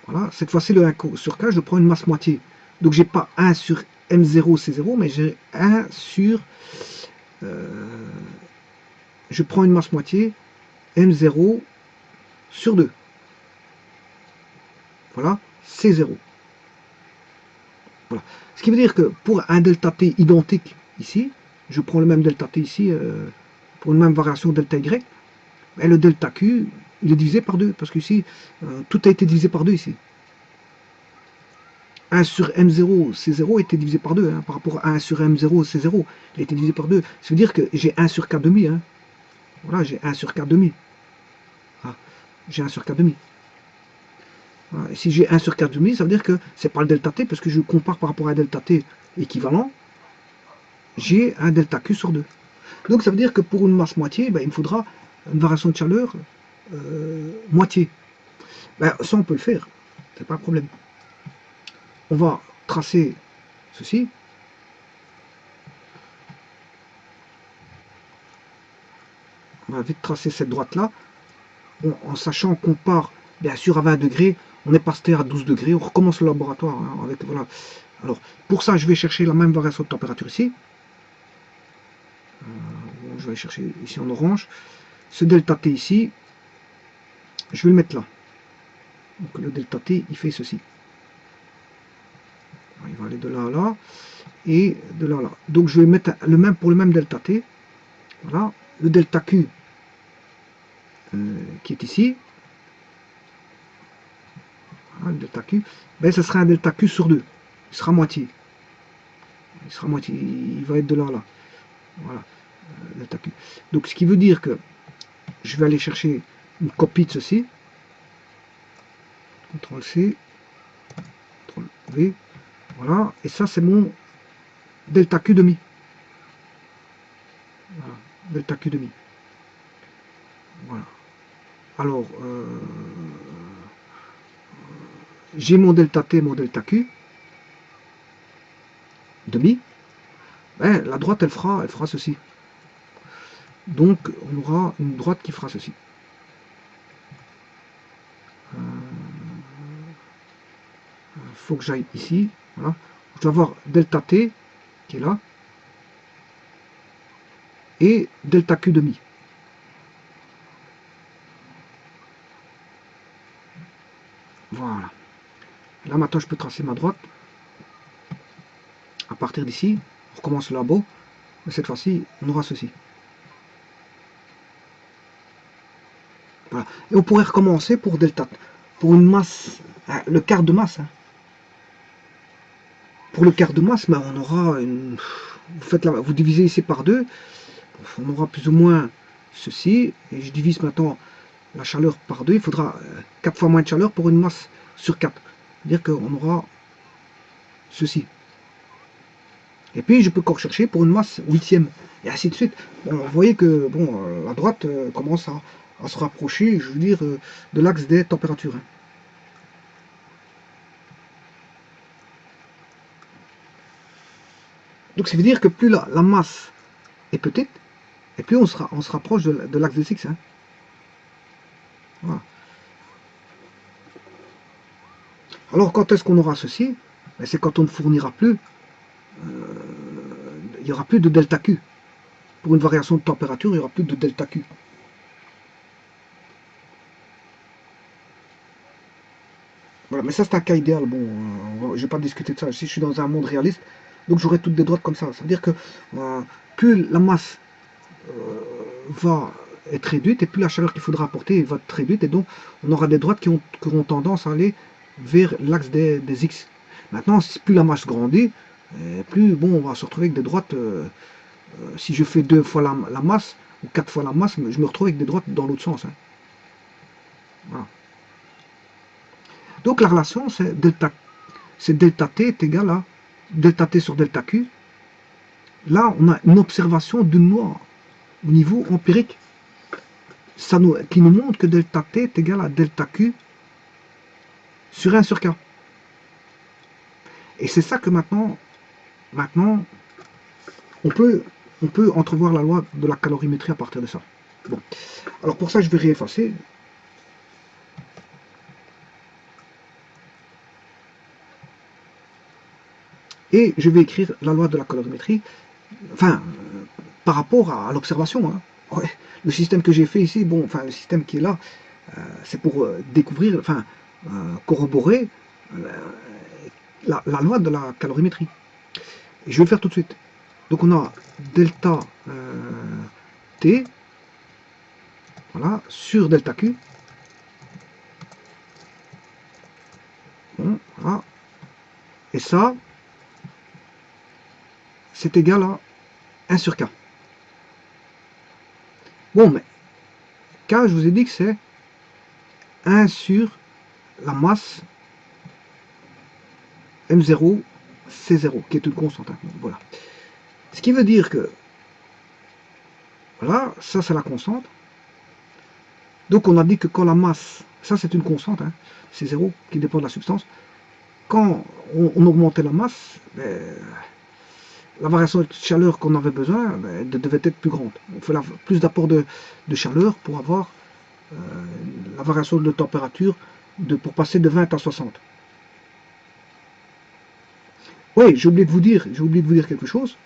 Voilà, cette fois-ci, le 1 sur K, je prends une masse moitié. Donc, j'ai pas 1 sur M0, C0, mais j'ai 1 sur... je prends une masse moitié, M0 sur 2. Voilà, C0. Voilà. Ce qui veut dire que pour un delta T identique ici, je prends le même delta T ici, pour une même variation delta Y, et le delta Q, il est divisé par 2, parce qu'ici, tout a été divisé par 2 ici. 1 sur M0, C0 était divisé par 2, hein, par rapport à 1 sur M0, C0, il a été divisé par 2. Ça veut dire que j'ai 1 sur K demi, hein. Voilà, j'ai 1 sur K demi. Ah, j'ai 1 sur K demi. Voilà. Et si j'ai 1 sur K demi, ça veut dire que c'est pas le delta T, parce que je compare par rapport à un delta T équivalent, j'ai un delta Q sur 2. Donc ça veut dire que pour une masse moitié, ben, il me faudra une variation de chaleur moitié. Ben, ça on peut le faire, c'est pas un problème. On va tracer ceci. On va vite tracer cette droite-là, en sachant qu'on part bien sûr à 20 degrés, on est passé à 12 degrés, on recommence le laboratoire, hein, avec voilà, Alors, pour ça, je vais chercher la même variation de température ici. Bon, je vais chercher ici en orange. Ce delta T ici, je vais le mettre là. Donc le delta T, il fait ceci. Il va aller de là à là et de là à là. Donc je vais mettre le même pour le même delta T. Voilà. Le delta Q qui est ici. Voilà, le delta Q. Ben, ce sera un delta Q sur 2. Il sera moitié. Il sera moitié. Il va être de là à là. Voilà. Delta Q. Donc ce qui veut dire que je vais aller chercher une copie de ceci. CTRL C. CTRL V. Voilà. Et ça, c'est mon delta Q demi. Voilà. Delta Q demi. Voilà. Alors, j'ai mon delta T, mon delta Q, demi. Ben, la droite, elle fera ceci. Donc, on aura une droite qui fera ceci. Faut que j'aille ici. Voilà. Je dois avoir delta T, qui est là, et delta Q demi. Voilà. Là, maintenant, je peux tracer ma droite. À partir d'ici, on recommence le labo. Mais cette fois-ci, on aura ceci. Voilà. Et on pourrait recommencer pour delta, pour une masse, le quart de masse. Hein. Pour le quart de masse, ben, on aura une... Vous divisez ici par 2, on aura plus ou moins ceci, et je divise maintenant la chaleur par 2, il faudra 4 fois moins de chaleur pour une masse sur 4. C'est-à-dire qu'on aura ceci. Et puis je peux encore chercher pour une masse huitième, et ainsi de suite. Bon, vous voyez que bon, la droite commence à se rapprocher, je veux dire, de l'axe des températures. Hein. Donc ça veut dire que plus la masse est petite, et plus on se rapproche de l'axe des X. Hein. Voilà. Alors quand est-ce qu'on aura ceci? C'est quand on ne fournira plus, il n'y aura plus de delta Q. Pour une variation de température, il n'y aura plus de delta Q. Voilà, mais ça c'est un cas idéal. Bon, je ne vais pas discuter de ça. Si je suis dans un monde réaliste, donc j'aurai toutes des droites comme ça. Ça veut dire que plus la masse va être réduite, et plus la chaleur qu'il faudra apporter va être réduite, et donc on aura des droites qui auront tendance à aller vers l'axe des X. Maintenant, plus la masse grandit, plus bon, on va se retrouver avec des droites. Si je fais 2 fois la masse, ou 4 fois la masse, je me retrouve avec des droites dans l'autre sens. Hein. Voilà. Donc la relation, c'est delta T est égal à delta T sur delta Q. Là, on a une observation d'une loi au niveau empirique qui nous montre que delta T est égal à delta Q sur 1 sur K. Et c'est ça que maintenant on peut entrevoir la loi de la calorimétrie à partir de ça. Bon. Alors pour ça, je vais réeffacer. Et je vais écrire la loi de la calorimétrie, enfin, par rapport à l'observation. Hein. Ouais. Le système que j'ai fait ici, bon, enfin, le système qui est là, c'est pour découvrir, enfin, corroborer la loi de la calorimétrie. Et je vais le faire tout de suite. Donc on a delta T, voilà, sur delta Q. Bon, voilà. Et ça, c'est égal à 1 sur K. Bon, mais K, je vous ai dit que c'est 1 sur la masse M0, C0, qui est une constante. Hein. Voilà. Ce qui veut dire que, voilà, ça c'est la constante. Donc on a dit que quand la masse, ça c'est une constante, hein, C0, qui dépend de la substance, quand on augmentait la masse, ben, la variation de chaleur qu'on avait besoin devait être plus grande. Il fallait plus d'apport de chaleur pour avoir la variation de température pour passer de 20 à 60. Oui, j'ai oublié de vous dire quelque chose.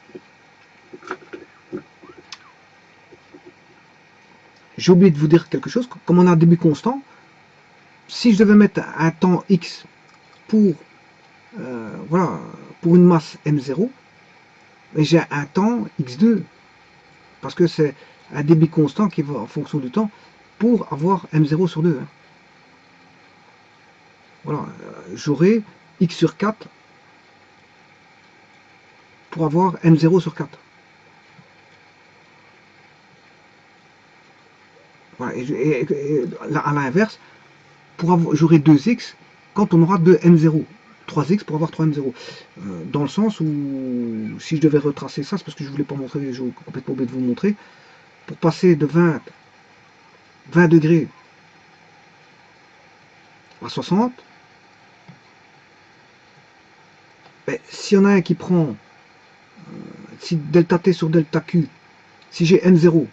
J'ai oublié de vous dire quelque chose. Comme on a un débit constant, si je devais mettre un temps X pour, voilà, pour une masse M0, mais j'ai un temps X2, parce que c'est un débit constant qui va en fonction du temps pour avoir M0 sur 2. Hein. Voilà, j'aurai X sur 4 pour avoir M0 sur 4. Voilà, et à l'inverse, j'aurai 2x quand on aura 2m0. 3x pour avoir 3m0. Dans le sens où, si je devais retracer ça, c'est parce que je ne voulais pas montrer, j'ai complètement oublié de vous montrer, pour passer de 20 degrés à 60, ben, s'il y en a un qui prend, si delta t sur delta q, si j'ai m0,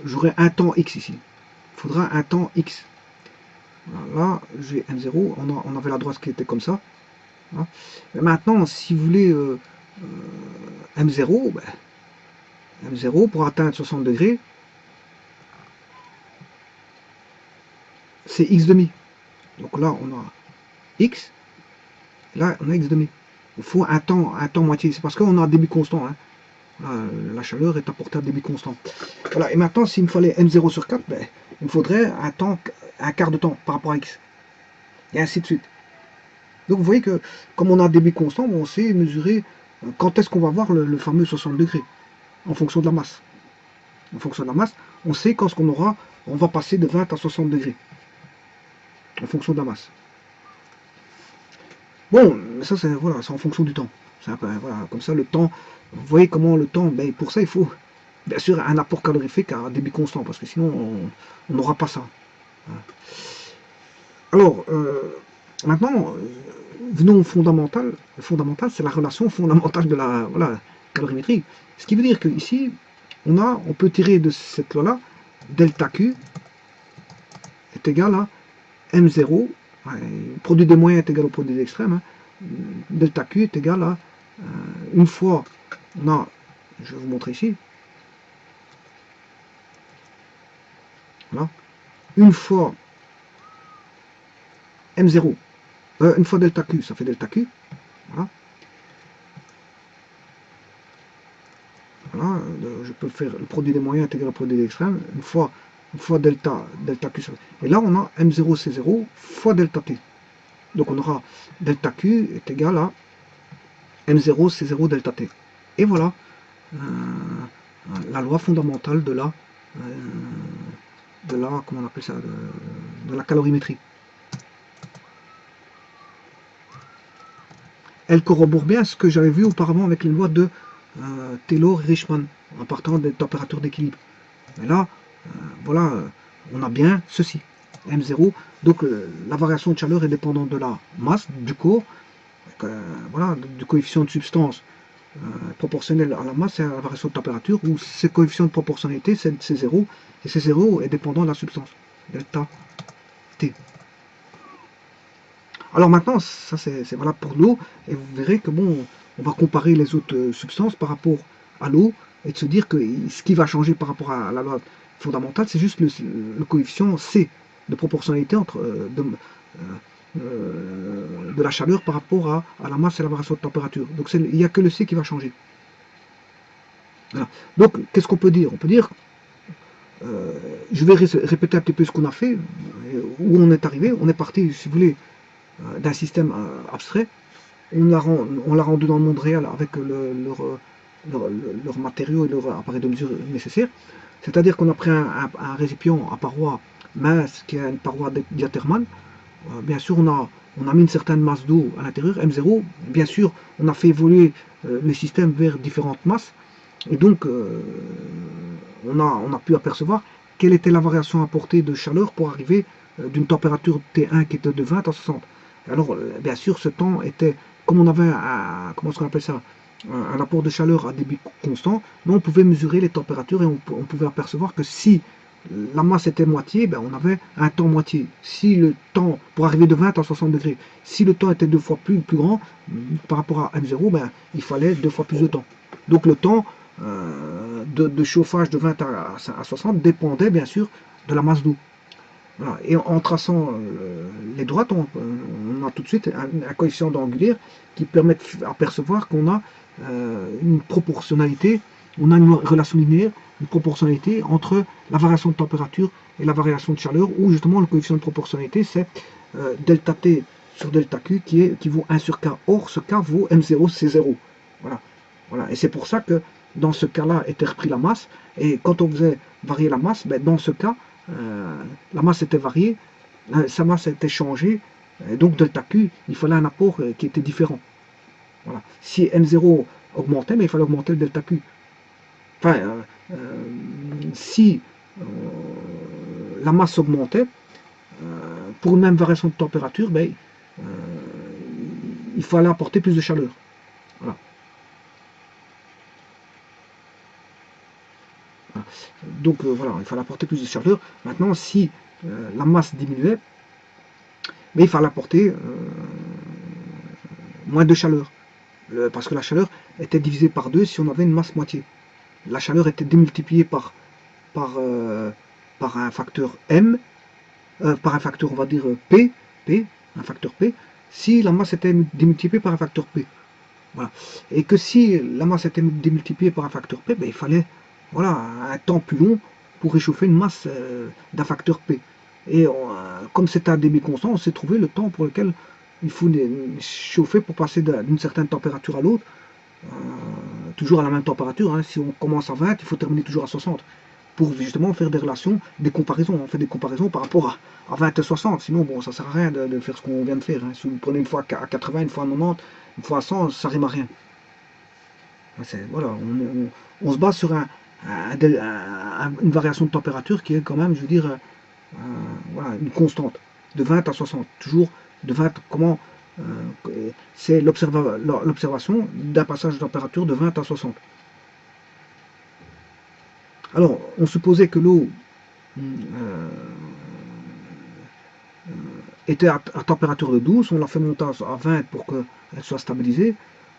j'aurai un temps x ici. Il faudra un temps x. Là, j'ai M0, on avait la droite qui était comme ça. Hein. Mais maintenant, si vous voulez M0, ben, M0 pour atteindre 60 degrés, c'est x demi. Donc là, on a x, là, on a x demi. Il faut un temps moitié. C'est parce qu'on a un débit constant. Hein. Là, la chaleur est apportée à débit constant. Voilà. Et maintenant, s'il me fallait M0 sur 4, ben, il me faudrait un quart de temps par rapport à x. Et ainsi de suite. Donc vous voyez que comme on a un débit constant, on sait mesurer quand est-ce qu'on va avoir le fameux 60 degrés en fonction de la masse. En fonction de la masse, on sait quand on va passer de 20 à 60 degrés en fonction de la masse. Bon, ça c'est voilà, en fonction du temps. Voilà, comme ça le temps, vous voyez comment le temps, ben, pour ça il faut bien sûr un apport calorifique à un débit constant, parce que sinon on n'aura pas ça. Alors, maintenant, venons au fondamental. Le fondamental, c'est la relation fondamentale de la calorimétrie. Ce qui veut dire qu'ici, on peut tirer de cette loi-là, delta Q est égal à M0, le produit des moyens est égal au produit des extrêmes, hein. Delta Q est égal à, une fois, je vais vous montrer ici, voilà, une fois M0, une fois delta Q, ça fait delta Q, voilà. Voilà, je peux faire le produit des moyens est égal au produit des extrêmes, une fois delta Q. Et là, on a M0 C0 fois delta T. Donc on aura delta Q est égal à M0 C0 delta T. Et voilà la loi fondamentale de comment on appelle ça, de la calorimétrie. Elle corrobore bien ce que j'avais vu auparavant avec les lois de Taylor et Richman, en partant des températures d'équilibre. Mais là, voilà, on a bien ceci, M0. Donc la variation de chaleur est dépendante de la masse du corps, voilà, du coefficient de substance proportionnel à la masse et à la variation de température, où ce coefficient de proportionnalité, c'est 0, et c'est 0 est dépendant de la substance, delta T. Alors maintenant, ça c'est valable pour l'eau, et vous verrez que bon, on va comparer les autres substances par rapport à l'eau, et de se dire que ce qui va changer par rapport à la loi fondamentale, c'est juste le coefficient C de proportionnalité entre de la chaleur par rapport à la masse et la variation de température. Donc il n'y a que le C qui va changer. Voilà. Donc qu'est-ce qu'on peut dire? On peut dire, je vais répéter un petit peu ce qu'on a fait, où on est arrivé. On est parti, si vous voulez, d'un système abstrait. On l'a rendu dans le monde réel avec leurs matériaux et leurs appareils de mesure nécessaires. C'est-à-dire qu'on a pris un récipient à paroi mince qui a une paroi diathermale. Bien sûr, on a mis une certaine masse d'eau à l'intérieur, M0. Bien sûr, on a fait évoluer le système vers différentes masses. Et donc, on a pu apercevoir quelle était la variation apportée de chaleur pour arriver d'une température T1 qui était de 20 à 60. Alors, bien sûr, ce temps était, comme on avait comment est-ce qu'on appelle ça, un apport de chaleur à débit constant, mais on pouvait mesurer les températures et on pouvait apercevoir que si la masse était moitié, ben, on avait un temps moitié. Si le temps, pour arriver de 20 à 60 degrés, si le temps était 2 fois plus grand, par rapport à M0, ben, il fallait 2 fois plus de temps. Donc le temps de chauffage de 20 à 60 dépendait bien sûr de la masse d'eau. Voilà. Et en traçant les droites, on a tout de suite un coefficient d'angulaire qui permet d'apercevoir qu'on a une proportionnalité, on a une relation linéaire, une proportionnalité entre la variation de température et la variation de chaleur, où justement le coefficient de proportionnalité c'est delta T sur delta Q qui vaut 1 sur K. Or ce K vaut M0, C0. Voilà. Voilà. Et c'est pour ça que dans ce cas-là était repris la masse, et quand on faisait varier la masse, ben, dans ce cas, la masse était variée, sa masse était changée, et donc delta Q, il fallait un apport qui était différent. Voilà. Si M0 augmentait, mais il fallait augmenter le delta Q. Enfin, si la masse augmentait, pour une même variation de température, ben, il fallait apporter plus de chaleur. Voilà. Donc voilà, il fallait apporter plus de chaleur. Maintenant, si la masse diminuait, mais il fallait apporter moins de chaleur. Parce que la chaleur était divisée par 2 si on avait une masse moitié. La chaleur était démultipliée par un facteur M, par un facteur, on va dire, P, un facteur P, si la masse était démultipliée par un facteur P. Voilà. Et que si la masse était démultipliée par un facteur P, ben, il fallait voilà, un temps plus long pour réchauffer une masse d'un facteur P. Et comme c'est un débit constant, on s'est trouvé le temps pour lequel il faut chauffer pour passer d'une certaine température à l'autre, toujours à la même température. Hein. Si on commence à 20, il faut terminer toujours à 60 pour justement faire des relations, des comparaisons. On fait des comparaisons par rapport à 20 et 60. Sinon, bon, ça sert à rien de faire ce qu'on vient de faire. Hein. Si vous prenez une fois à 80, une fois à 90, une fois à 100, ça rime à rien. Voilà, on se base sur une variation de température qui est quand même, je veux dire, voilà, une constante, de 20 à 60. Toujours de 20, comment c'est l'observation d'un passage de température de 20 à 60. Alors, on supposait que l'eau était à température de 12, on l'a fait monter à 20 pour qu'elle soit stabilisée,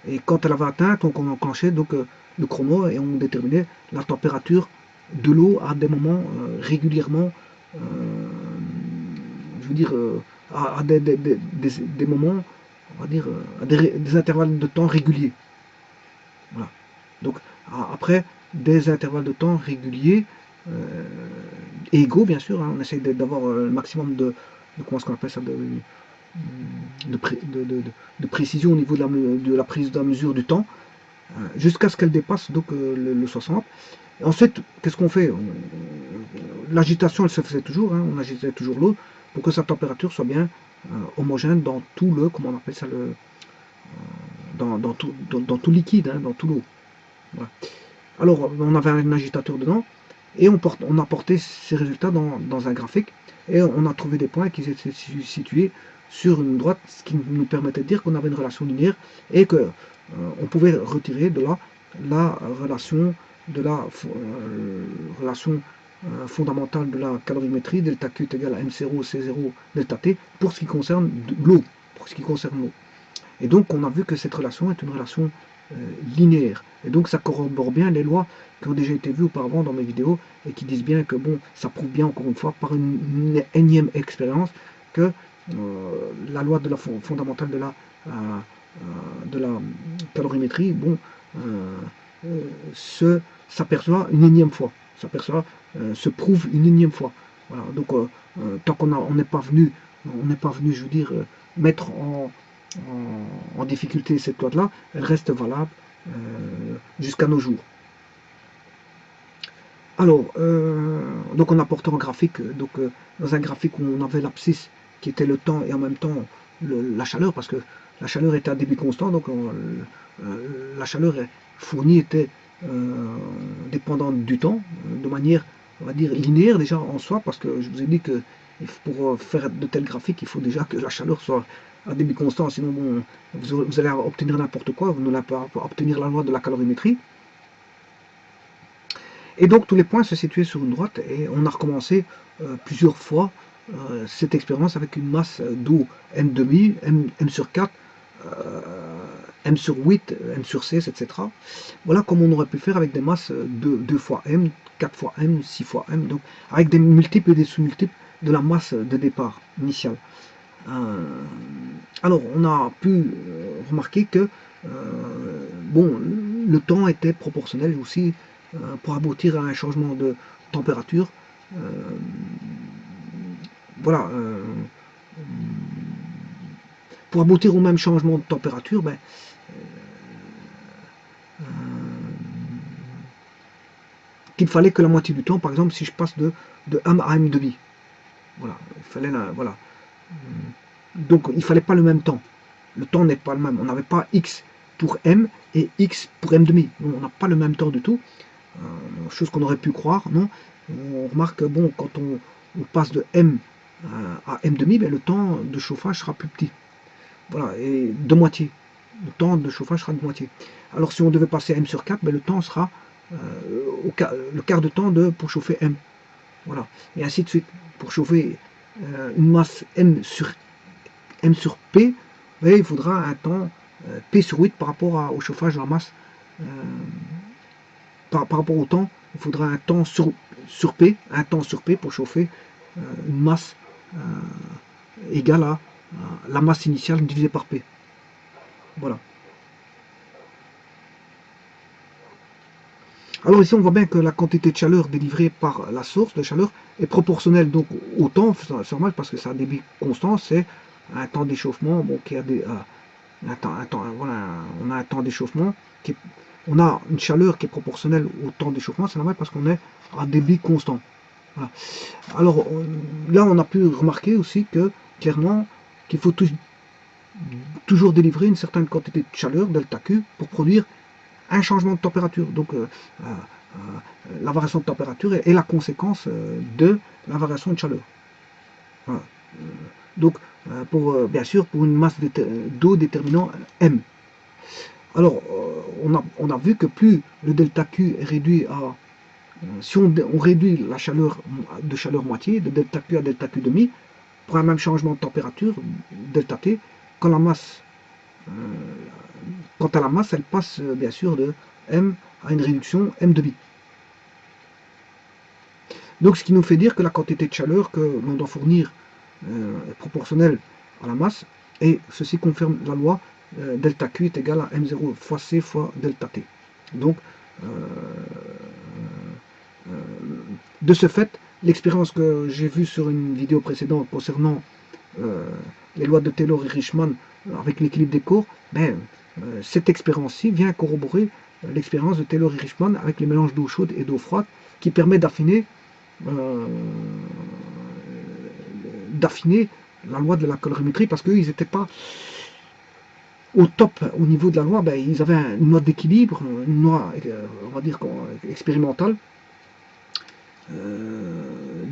et quand elle avait atteint, donc on enclenchait donc, le chrono et on déterminait la température de l'eau à des moments régulièrement, je veux dire, à des moments, on va dire, à des intervalles de temps réguliers. Voilà. Donc, après des intervalles de temps réguliers et égaux, bien sûr, hein, on essaye d'avoir le maximum comment est-ce qu'on appelle ça, de précision au niveau de la prise de la mesure du temps, jusqu'à ce qu'elle dépasse donc le 60. Et ensuite, qu'est-ce qu'on fait? L'agitation, elle se faisait toujours, hein, on agitait toujours l'eau pour que sa température soit bien homogène dans tout le, comment on appelle ça, dans tout liquide, hein, dans tout l'eau. Voilà. Alors, on avait un agitateur dedans, et on a porté ces résultats dans un graphique, et on a trouvé des points qui étaient situés sur une droite, ce qui nous permettait de dire qu'on avait une relation linéaire, et que on pouvait retirer de là la relation fondamentale de la calorimétrie, delta Q est égal à M0, C0, delta T, pour ce qui concerne l'eau. Et donc, on a vu que cette relation est une relation linéaire. Et donc, ça corrobore bien les lois qui ont déjà été vues auparavant dans mes vidéos et qui disent bien que, bon, ça prouve bien, encore une fois, par une énième expérience, que la loi de la fondamentale de la calorimétrie, bon, s'aperçoit une énième fois. Se prouve une énième fois. Voilà. Donc, tant qu'on n'est pas venu, je veux dire, mettre en difficulté cette loi-là, elle reste valable jusqu'à nos jours. Alors, donc on a porté en graphique, dans un graphique où on avait l'abscisse qui était le temps et en même temps la chaleur, parce que la chaleur était à débit constant, donc la chaleur fournie était dépendante du temps, de manière, on va dire, linéaire déjà en soi, parce que je vous ai dit que pour faire de tels graphiques, il faut déjà que la chaleur soit à débit constant, sinon bon, vous allez obtenir n'importe quoi, vous n'allez pas obtenir la loi de la calorimétrie. Et donc tous les points se situaient sur une droite et on a recommencé plusieurs fois cette expérience avec une masse d'eau m demi, m sur 4, m sur 8, m sur 16, etc. Voilà comme on aurait pu faire avec des masses de 2 fois m, 4 fois m, 6 fois m, donc avec des multiples et des sous-multiples de la masse de départ initiale. Alors on a pu remarquer que bon, le temps était proportionnel aussi pour aboutir à un changement de température. Voilà, pour aboutir au même changement de température, ben, qu'il fallait que la moitié du temps, par exemple, si je passe de m à m demi, voilà, il fallait voilà. Donc il fallait pas le même temps. Le temps n'est pas le même. On n'avait pas x pour m et x pour m demi. On n'a pas le même temps du tout. Chose qu'on aurait pu croire, non. On remarque, bon, quand on passe de m à m demi, ben, le temps de chauffage sera plus petit. Voilà, et de moitié. Le temps de chauffage sera de moitié. Alors si on devait passer à m sur 4, ben, le temps sera le quart de temps pour chauffer m. Voilà, et ainsi de suite. Pour chauffer une masse m sur p, ben, il faudra un temps p sur 8 par rapport au chauffage de la masse. Par rapport au temps, il faudra un temps sur p pour chauffer une masse égale à la masse initiale divisée par p. Voilà. Alors ici, on voit bien que la quantité de chaleur délivrée par la source de chaleur est proportionnelle donc au temps, c'est normal parce que c'est un débit constant, c'est un temps d'échauffement, bon, qui a voilà, on a un temps d'échauffement, on a une chaleur qui est proportionnelle au temps d'échauffement, c'est normal parce qu'on est à débit constant. Voilà. Alors là, on a pu remarquer aussi que clairement qu'il faut toujours délivrer une certaine quantité de chaleur, delta Q, pour produire un changement de température. Donc la variation de température est la conséquence de la variation de chaleur. Voilà. Donc bien sûr pour une masse d'eau déterminant M. Alors on a vu que plus le delta Q est réduit à... Si on réduit la chaleur de chaleur moitié, de delta Q à delta Q demi, pour un même changement de température, delta T, quand la masse quant à la masse, elle passe bien sûr de M à une réduction M demi. Donc ce qui nous fait dire que la quantité de chaleur que l'on doit fournir est proportionnelle à la masse, et ceci confirme la loi delta Q est égal à M0 fois C fois delta T. Donc de ce fait, l'expérience que j'ai vue sur une vidéo précédente concernant les lois de Taylor et Richman avec l'équilibre des cours, ben, cette expérience-ci vient corroborer l'expérience de Taylor et Richman avec les mélanges d'eau chaude et d'eau froide qui permet d'affiner la loi de la calorimétrie parce qu'ils n'étaient pas au top au niveau de la loi, ben, ils avaient une loi d'équilibre, une loi, on va dire, expérimentale,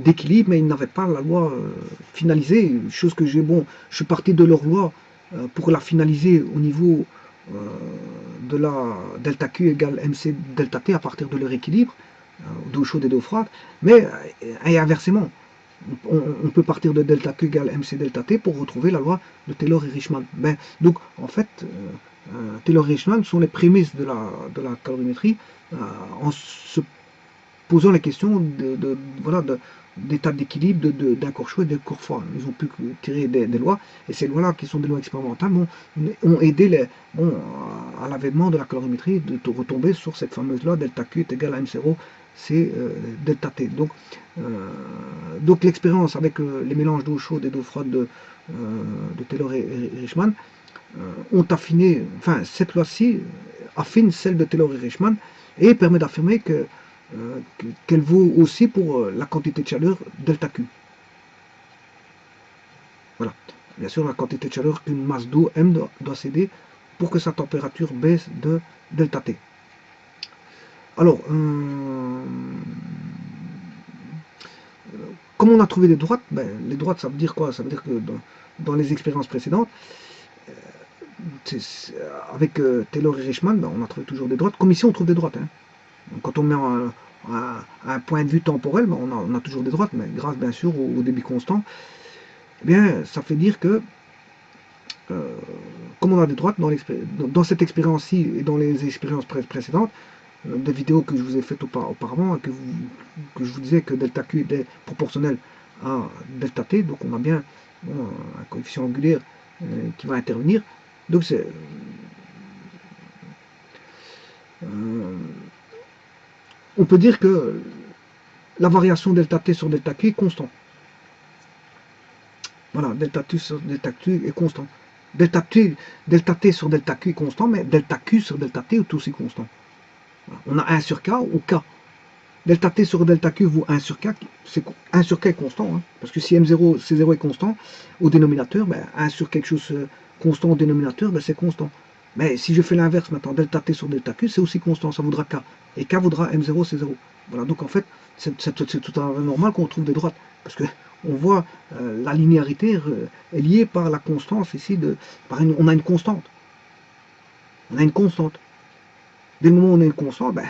d'équilibre, mais ils n'avaient pas la loi finalisée, chose que je suis parti de leur loi pour la finaliser au niveau de la delta Q égale MC delta T à partir de leur équilibre, d'eau chaude et d'eau froide, mais et inversement, on peut partir de delta Q égale MC delta T pour retrouver la loi de Taylor et Richman. Ben, donc en fait, Taylor et Richman sont les prémices de la calorimétrie en se posant la question d'état d'équilibre d'un corps chaud et d'un corps froid. Ils ont pu tirer des lois, et ces lois-là, qui sont des lois expérimentales, ont aidé à l'avènement de la calorimétrie de retomber sur cette fameuse loi delta Q est égal à M0, c'est delta T. Donc l'expérience avec les mélanges d'eau chaude et d'eau froide de Taylor et Richman ont affiné, enfin cette loi-ci affine celle de Taylor et Richman et permet d'affirmer qu'elle vaut aussi pour la quantité de chaleur delta Q. Voilà. Bien sûr, la quantité de chaleur qu'une masse d'eau M doit céder pour que sa température baisse de delta T. Alors, comme on a trouvé des droites, ben, les droites, ça veut dire quoi? Ça veut dire que dans les expériences précédentes, avec Taylor et Richman, ben, on a trouvé toujours des droites. Comme ici, on trouve des droites. Hein. Quand on met à un point de vue temporel, ben, on a toujours des droites, mais grâce bien sûr au débit constant, eh bien, ça fait dire que, comme on a des droites dans cette expérience-ci et dans les expériences précédentes, des vidéos que je vous ai faites auparavant, que je vous disais que delta Q était proportionnel à delta T, donc on a bien bon, un coefficient angulaire qui va intervenir. Donc c'est on peut dire que la variation delta T sur delta Q est constante. Voilà, delta T sur delta Q est constant. Delta T sur delta Q est constant, mais delta Q sur delta T est aussi constant. Voilà. On a 1 sur K ou K. Delta T sur delta Q vaut 1 sur K, 1 sur K est constant, hein, parce que si M0, C0 est constant au dénominateur, ben 1 sur quelque chose constant au dénominateur, ben c'est constant. Mais si je fais l'inverse maintenant, delta T sur delta Q, c'est aussi constant, ça voudra K. Et K voudra M0, C0. Voilà, donc en fait, c'est tout à fait normal qu'on trouve des droites, parce que on voit la linéarité est liée par la constance ici, on a une constante. On a une constante. Dès le moment où on a une constante, ben,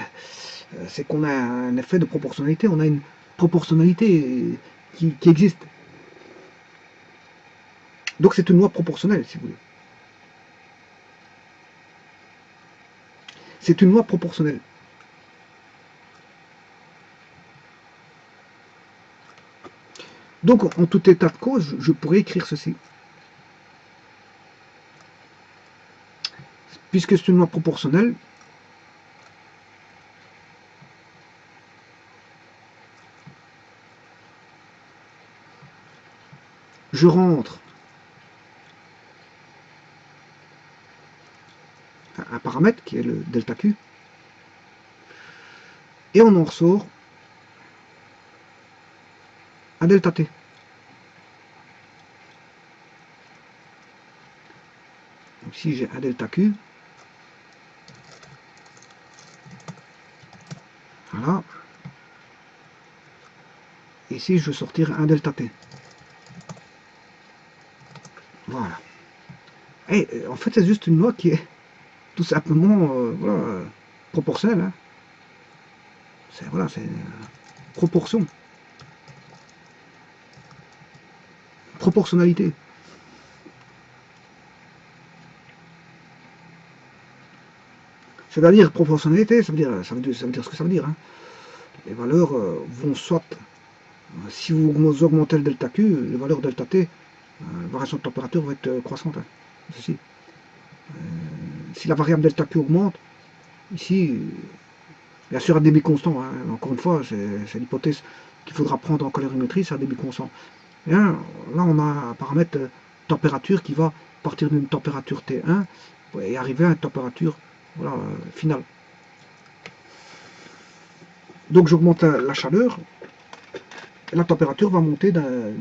c'est qu'on a un effet de proportionnalité, on a une proportionnalité qui existe. Donc c'est une loi proportionnelle, si vous voulez. C'est une loi proportionnelle. Donc en tout état de cause, je pourrais écrire ceci. Puisque c'est une loi proportionnelle, je rentre un paramètre qui est le delta Q, et on en ressort un delta T. Donc si j'ai un delta Q, voilà, ici je vais sortir un delta T. Voilà. Et en fait c'est juste une loi qui est tout simplement voilà, proportionnelle. Hein. C'est voilà, c'est proportion. Proportionnalité. C'est-à-dire proportionnalité, ça veut dire ce que ça veut dire. Hein. Les valeurs vont soit, si vous augmentez le delta Q, les valeurs delta T, variation de température va être croissante. Hein. Ceci. Si la variable delta Q augmente, ici, bien sûr à débit constant, hein, encore une fois, c'est l'hypothèse qu'il faudra prendre en calorimétrie, c'est à débit constant. Et là, on a un paramètre température qui va partir d'une température T1 et arriver à une température voilà, finale. Donc j'augmente la chaleur, et la température va monter d'un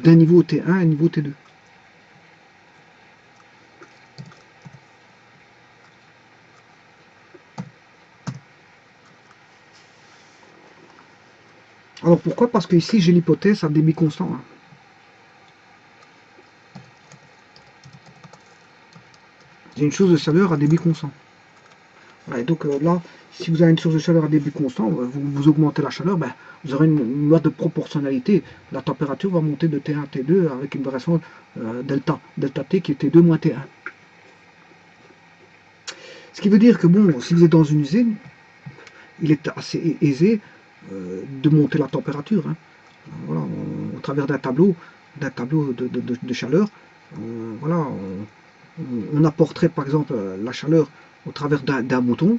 niveau T1 à un niveau T2. Alors pourquoi? Parce que ici j'ai l'hypothèse à débit constant. Hein. J'ai une source de chaleur à débit constant. Voilà, et donc là, si vous avez une source de chaleur à débit constant, vous augmentez la chaleur, ben, vous aurez une loi de proportionnalité. La température va monter de T1 à T2 avec une variation delta T qui est T2 moins T1. Ce qui veut dire que bon, si vous êtes dans une usine, il est assez aisé de monter la température. Hein. Voilà, au travers d'un tableau de chaleur, voilà, on apporterait par exemple la chaleur au travers d'un bouton.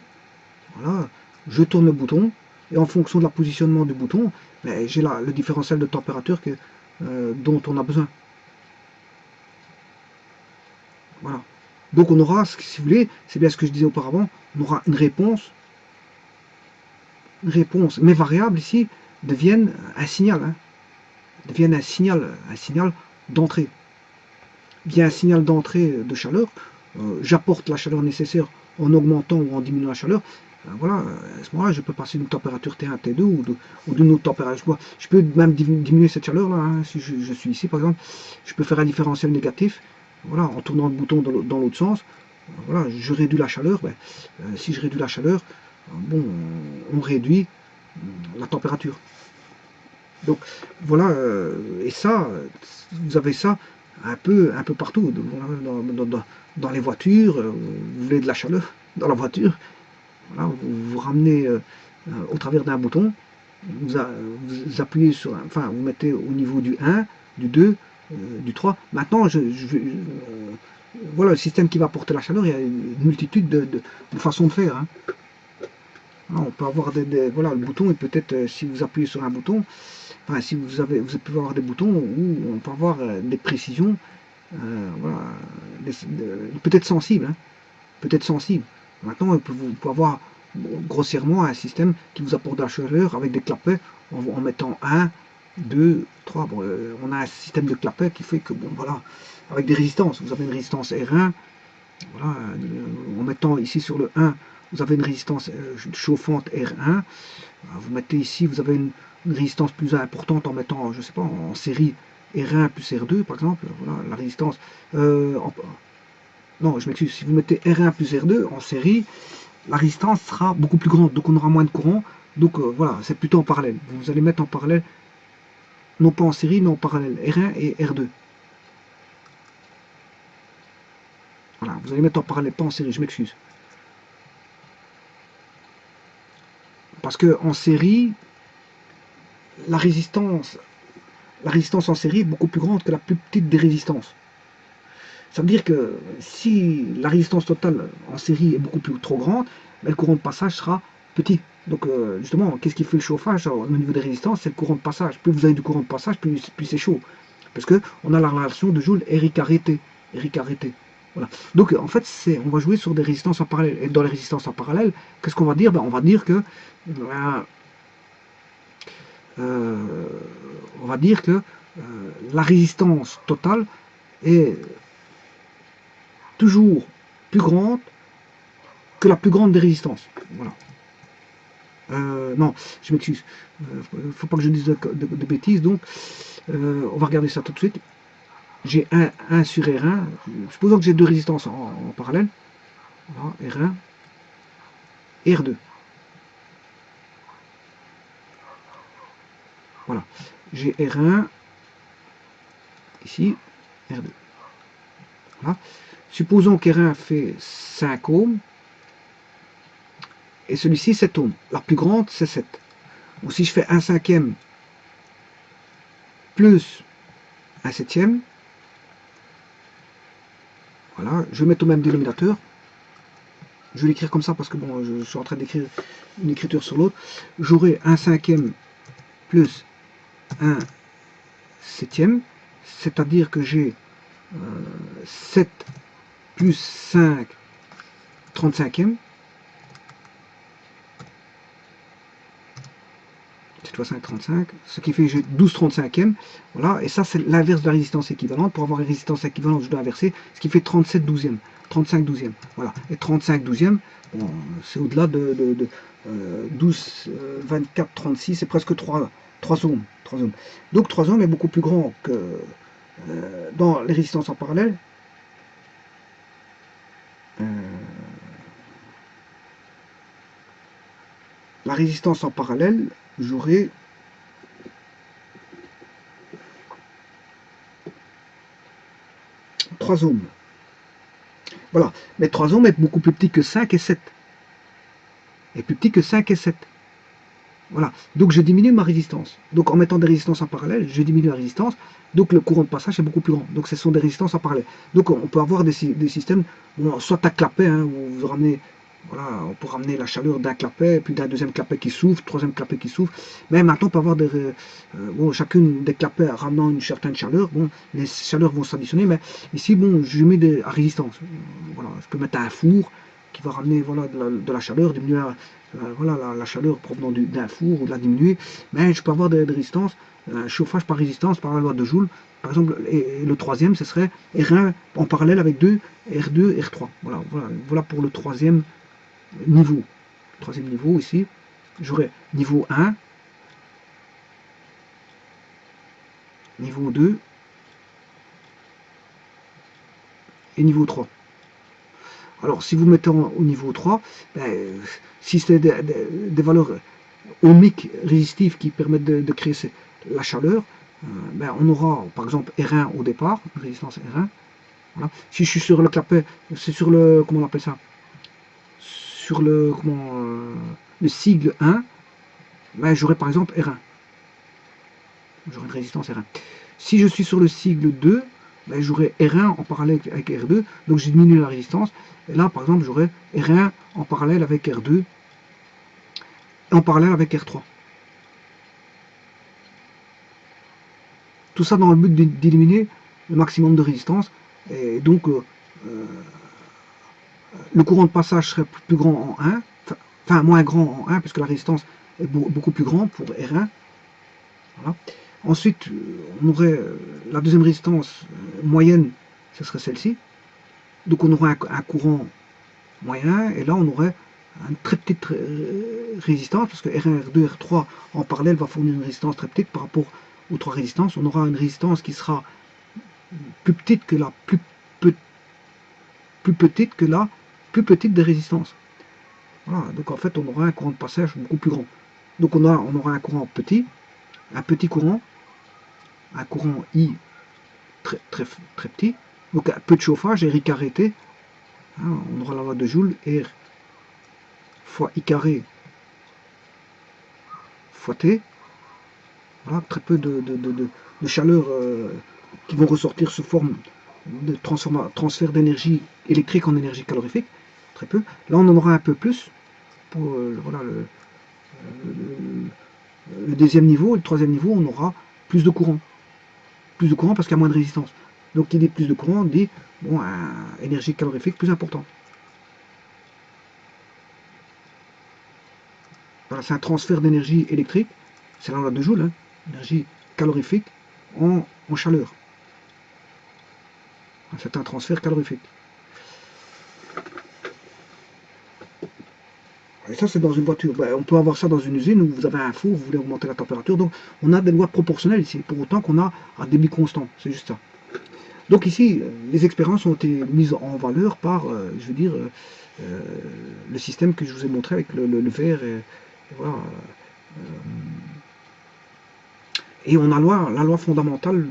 Voilà, je tourne le bouton et en fonction de la positionnement du bouton, ben, j'ai le différentiel de température dont on a besoin. Voilà. Donc on aura, si vous voulez, c'est bien ce que je disais auparavant, on aura une réponse, mes variables ici deviennent un signal, hein, deviennent un signal d'entrée. Via un signal d'entrée de chaleur, j'apporte la chaleur nécessaire en augmentant ou en diminuant la chaleur. Voilà, à ce moment-là, je peux passer d'une température T1 à T2 ou d'une autre température. Je peux même diminuer cette chaleur-là. Hein, si je suis ici, par exemple, je peux faire un différentiel négatif. Voilà, en tournant le bouton dans l'autre sens. Voilà, je réduis la chaleur. Ben, si je réduis la chaleur, bon, on réduit la température. Donc voilà, et ça, vous avez ça un peu partout, dans les voitures, vous voulez de la chaleur dans la voiture, voilà, vous ramenez au travers d'un bouton, vous, vous appuyez sur, enfin vous mettez au niveau du 1, du 2, du 3. Maintenant, voilà le système qui va apporter la chaleur, il y a une multitude de façons de faire. Hein. Voilà, on peut avoir voilà, le bouton, et peut-être si vous appuyez sur un bouton, enfin, si vous pouvez avoir des boutons où on peut avoir des précisions, voilà, peut-être sensibles, hein, peut-être sensibles. Maintenant, vous pouvez avoir grossièrement un système qui vous apporte de la chaleur avec des clapets en mettant 1, 2, 3. Bon, on a un système de clapets qui fait que, bon, voilà, avec des résistances. Vous avez une résistance R1, voilà, en mettant ici sur le 1, vous avez une résistance chauffante R1. Vous mettez ici, vous avez une résistance plus importante en mettant, je ne sais pas, en série R1 plus R2 par exemple. Voilà, la résistance. Non, je m'excuse, si vous mettez R1 plus R2 en série, la résistance sera beaucoup plus grande, donc on aura moins de courant. Donc voilà, c'est plutôt en parallèle. Vous allez mettre en parallèle, non pas en série, mais en parallèle, R1 et R2. Voilà, vous allez mettre en parallèle, pas en série, je m'excuse. Parce que en série, la résistance en série est beaucoup plus grande que la plus petite des résistances. Ça veut dire que si la résistance totale en série est beaucoup plus trop grande, le courant de passage sera petit. Donc justement, qu'est-ce qui fait le chauffage au niveau des résistances? C'est le courant de passage. Plus vous avez du courant de passage, plus c'est chaud. Parce qu'on a la relation de Joule Eric arrêté. Voilà. Donc en fait, on va jouer sur des résistances en parallèle. Et dans les résistances en parallèle, qu'est-ce qu'on va dire? On va dire que euh, la résistance totale est toujours plus grande que la plus grande des résistances. Voilà. Non, je m'excuse. Faut pas que je dise de bêtises, donc on va regarder ça tout de suite. J'ai 1 sur R1. Supposons que j'ai deux résistances en parallèle. Voilà, R1 et R2. Voilà. J'ai R1 ici, R2. Voilà. Supposons qu'R1 fait 5 ohms et celui-ci 7 ohms. La plus grande, c'est 7. Donc si je fais 1/5 plus 1/7, voilà, je vais mettre au même dénominateur. Je vais l'écrire comme ça parce que bon, je suis en train d'écrire une écriture sur l'autre. J'aurai 1/5 plus 1/7, c'est-à-dire que j'ai 7 plus 5, 35e. 7 fois 5, 35, ce qui fait que j'ai 12 35e. Voilà, et ça c'est l'inverse de la résistance équivalente. Pour avoir une résistance équivalente, je dois inverser, ce qui fait 37 douzièmes. 35 douzièmes. Voilà, et 35 douzièmes, bon, c'est au-delà de 12, 24, 36, c'est presque 3 ohms. 3 ohms. Donc 3 ohms est beaucoup plus grand que dans les résistances en parallèle. Euh, la résistance en parallèle, j'aurai 3 ohms. Voilà, mais 3 ohms est beaucoup plus petit que 5 et 7. Est plus petit que 5 et 7. Voilà, donc je diminue ma résistance. Donc en mettant des résistances en parallèle, je diminue la résistance, donc le courant de passage est beaucoup plus grand. Donc ce sont des résistances en parallèle. Donc on peut avoir des systèmes, bon, soit à clapet, hein, où vous ramenez, voilà, on peut ramener la chaleur d'un clapet, puis d'un deuxième clapet qui s'ouvre, troisième clapet qui s'ouvre. Mais maintenant on peut avoir bon, chacune des clapets ramenant une certaine chaleur, bon, les chaleurs vont s'additionner, mais ici, bon, je mets à résistance. Voilà, je peux mettre un four qui va ramener, voilà, de la chaleur, diminuer voilà, la chaleur provenant d'un four ou de la diminuer, mais je peux avoir des résistances, un chauffage par résistance par la loi de Joule. Par exemple, et le troisième, ce serait R1 en parallèle avec 2, R2, R3. Voilà pour le troisième niveau. Troisième niveau ici, j'aurai niveau 1, niveau 2 et niveau 3. Alors, si vous mettez au niveau 3, ben, si c'est des valeurs ohmiques résistives qui permettent de créer la chaleur, ben, on aura par exemple R1 au départ, une résistance R1. Voilà. Si je suis sur le clapet, c'est sur le, comment on appelle ça, sur le sigle 1, ben, j'aurai par exemple R1. J'aurai une résistance R1. Si je suis sur le sigle 2, ben, j'aurai R1 en parallèle avec R2, donc je diminue la résistance. Et là, par exemple, j'aurai R1 en parallèle avec R2, et en parallèle avec R3. Tout ça dans le but d'éliminer le maximum de résistance. Et donc, le courant de passage serait plus grand en 1, enfin moins grand en 1, puisque la résistance est beaucoup plus grande pour R1. Voilà. Ensuite, on aurait la deuxième résistance moyenne, ce serait celle-ci. Donc on aurait un courant moyen, et là on aurait une très petite résistance, parce que R1, R2, R3 en parallèle va fournir une résistance très petite par rapport aux trois résistances. On aura une résistance qui sera plus petite que la plus petite que la plus petite des résistances. Voilà, donc en fait on aura un courant de passage beaucoup plus grand. Donc on aura un courant petit, un petit courant, un courant I très petit, donc un peu de chauffage, R I carré T, hein, on aura la loi de Joule, R fois I carré fois T, voilà, très peu de chaleur qui vont ressortir sous forme de transfert d'énergie électrique en énergie calorifique, très peu. Là on en aura un peu plus pour voilà, le deuxième niveau, et le troisième niveau, on aura plus de courant. Plus de courant parce qu'il y a moins de résistance. Donc qui dit plus de courant dit bon, énergie calorifique plus importante. Voilà, c'est un transfert d'énergie électrique, c'est la loi de Joule, hein, énergie calorifique en chaleur. C'est un transfert calorifique. Et ça, c'est dans une voiture. Ben, on peut avoir ça dans une usine où vous avez un four, vous voulez augmenter la température. Donc, on a des lois proportionnelles ici, pour autant qu'on a un débit constant. C'est juste ça. Donc ici, les expériences ont été mises en valeur par, je veux dire, le système que je vous ai montré avec le verre. Et voilà. Et on a la loi fondamentale,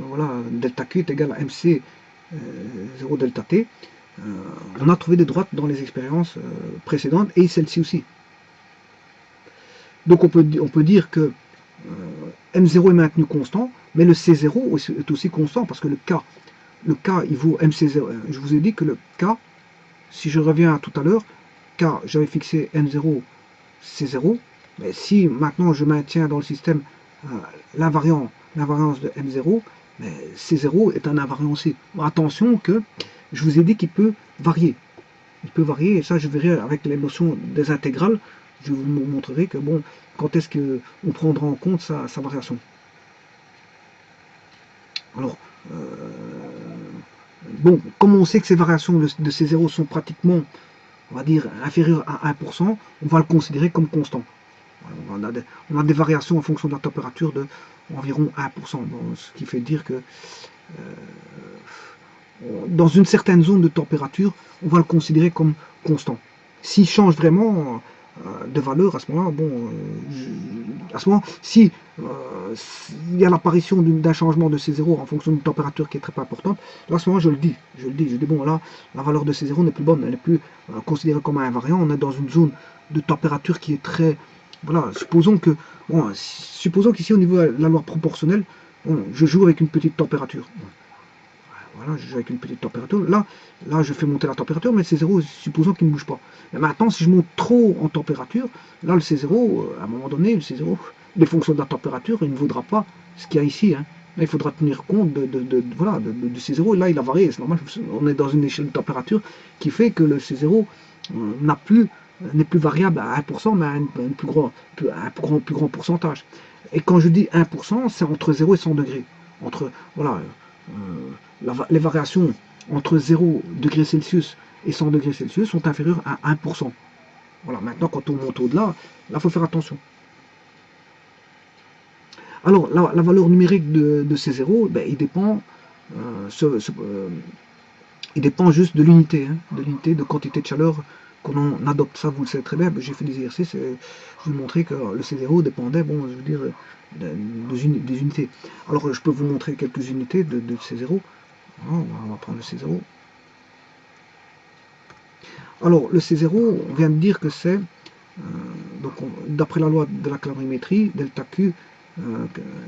voilà, delta Q est égal à MC 0 delta T. On a trouvé des droites dans les expériences précédentes et celle-ci aussi. Donc on peut dire que M0 est maintenu constant, mais le C0 est aussi constant parce que le K il vaut MC0. Je vous ai dit que le K, si je reviens à tout à l'heure, K j'avais fixé M0 C0, mais si maintenant je maintiens dans le système l'invariance de M0, mais C0 est un invariant aussi. Attention que je vous ai dit qu'il peut varier. Il peut varier, et ça je verrai avec les notions des intégrales, je vous montrerai que bon, quand est-ce qu'on prendra en compte sa variation. Alors, bon, comme on sait que ces variations de ces zéros sont pratiquement, on va dire, inférieures à 1%, on va le considérer comme constant. On a des variations en fonction de la température de environ 1%, bon, ce qui fait dire que dans une certaine zone de température, on va le considérer comme constant. S'il change vraiment de valeur, à ce moment-là, bon, à ce moment, si il y a l'apparition d'un changement de C0 en fonction d'une température qui est très importante, là, à ce moment, je dis, bon, là, la valeur de C0 n'est plus bonne, elle n'est plus considérée comme un invariant, on est dans une zone de température qui est très, voilà, supposons qu'ici, au niveau de la loi proportionnelle, bon, je joue avec une petite température. Voilà, je joue avec une petite température. Là, je fais monter la température, mais le C0, supposons qu'il ne bouge pas. Et maintenant, si je monte trop en température, là, le C0, à un moment donné, le C0, les fonctions de la température, il ne vaudra pas ce qu'il y a ici. Hein. Là, il faudra tenir compte du C0. Et là, il a varié. C'est normal, on est dans une échelle de température qui fait que le C0 n'est plus variable à 1%, mais à un plus grand pourcentage. Et quand je dis 1%, c'est entre 0 et 100 degrés. Voilà, les variations entre 0 degrés Celsius et 100 degrés Celsius sont inférieures à 1%. Voilà, maintenant, quand on monte au-delà, là, il faut faire attention. Alors, la valeur numérique de ces zéros, ben, il dépend Il dépend juste de l'unité, hein, de quantité de chaleur qu'on adopte. Ça, vous le savez très bien. J'ai fait des exercices, je vous montrais que le C0 dépendait, bon, je veux dire, des unités. Alors, je peux vous montrer quelques unités de C0. On va prendre le C0. Alors, le C0, on vient de dire que c'est, donc d'après la loi de la calorimétrie, delta Q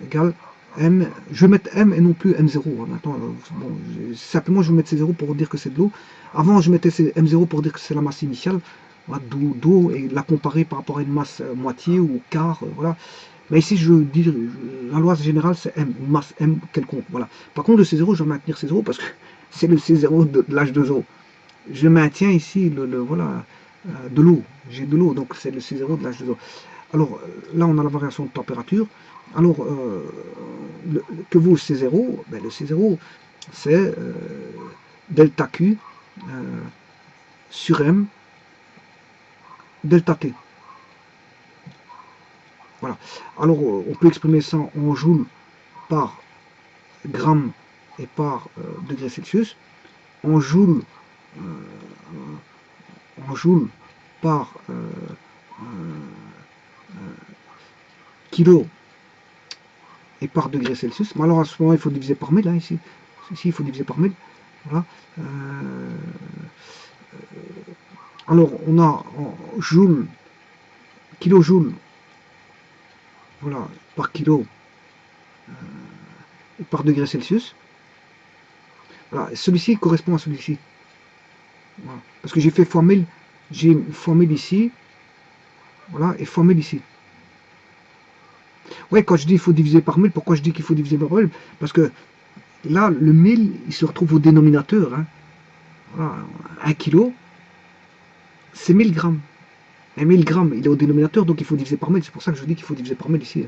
égale M. Je vais mettre M et non plus M0. Maintenant, bon, simplement, je vais mettre C0 pour dire que c'est de l'eau. Avant, je mettais M0 pour dire que c'est la masse initiale, voilà, d'eau, et la comparer par rapport à une masse moitié ou quart, voilà. Mais ici, je veux dire, la loi générale, c'est M, une masse M quelconque, voilà. Par contre, le C0, je vais maintenir C0 parce que c'est le C0 de l'H2O. Je maintiens ici voilà, de l'eau. J'ai de l'eau, donc c'est le C0 de l'H2O. Alors là, on a la variation de température. Alors, que vaut le C0? Ben, le C0, c'est delta Q sur M delta T. Voilà. Alors, on peut exprimer ça en joules par gramme et par degré Celsius. En joules, par kilo et par degré Celsius. Mais alors à ce moment, il faut diviser par 1000, hein, ici. Ici, il faut diviser par 1000. Voilà. Alors, on a en joule, kilojoule, voilà, par kilo et par degré Celsius. Voilà. Celui-ci correspond à celui-ci. Voilà. Parce que j'ai fait fois 1000, j'ai fois 1000 ici, voilà, et fois 1000 ici. Ouais, quand je dis qu'il faut diviser par 1000, pourquoi je dis qu'il faut diviser par 1000? Parce que là, le 1000, il se retrouve au dénominateur. Hein. Voilà, 1 kg, c'est 1000 grammes. Et 1000 grammes, il est au dénominateur, donc il faut diviser par 1000. C'est pour ça que je dis qu'il faut diviser par 1000 ici.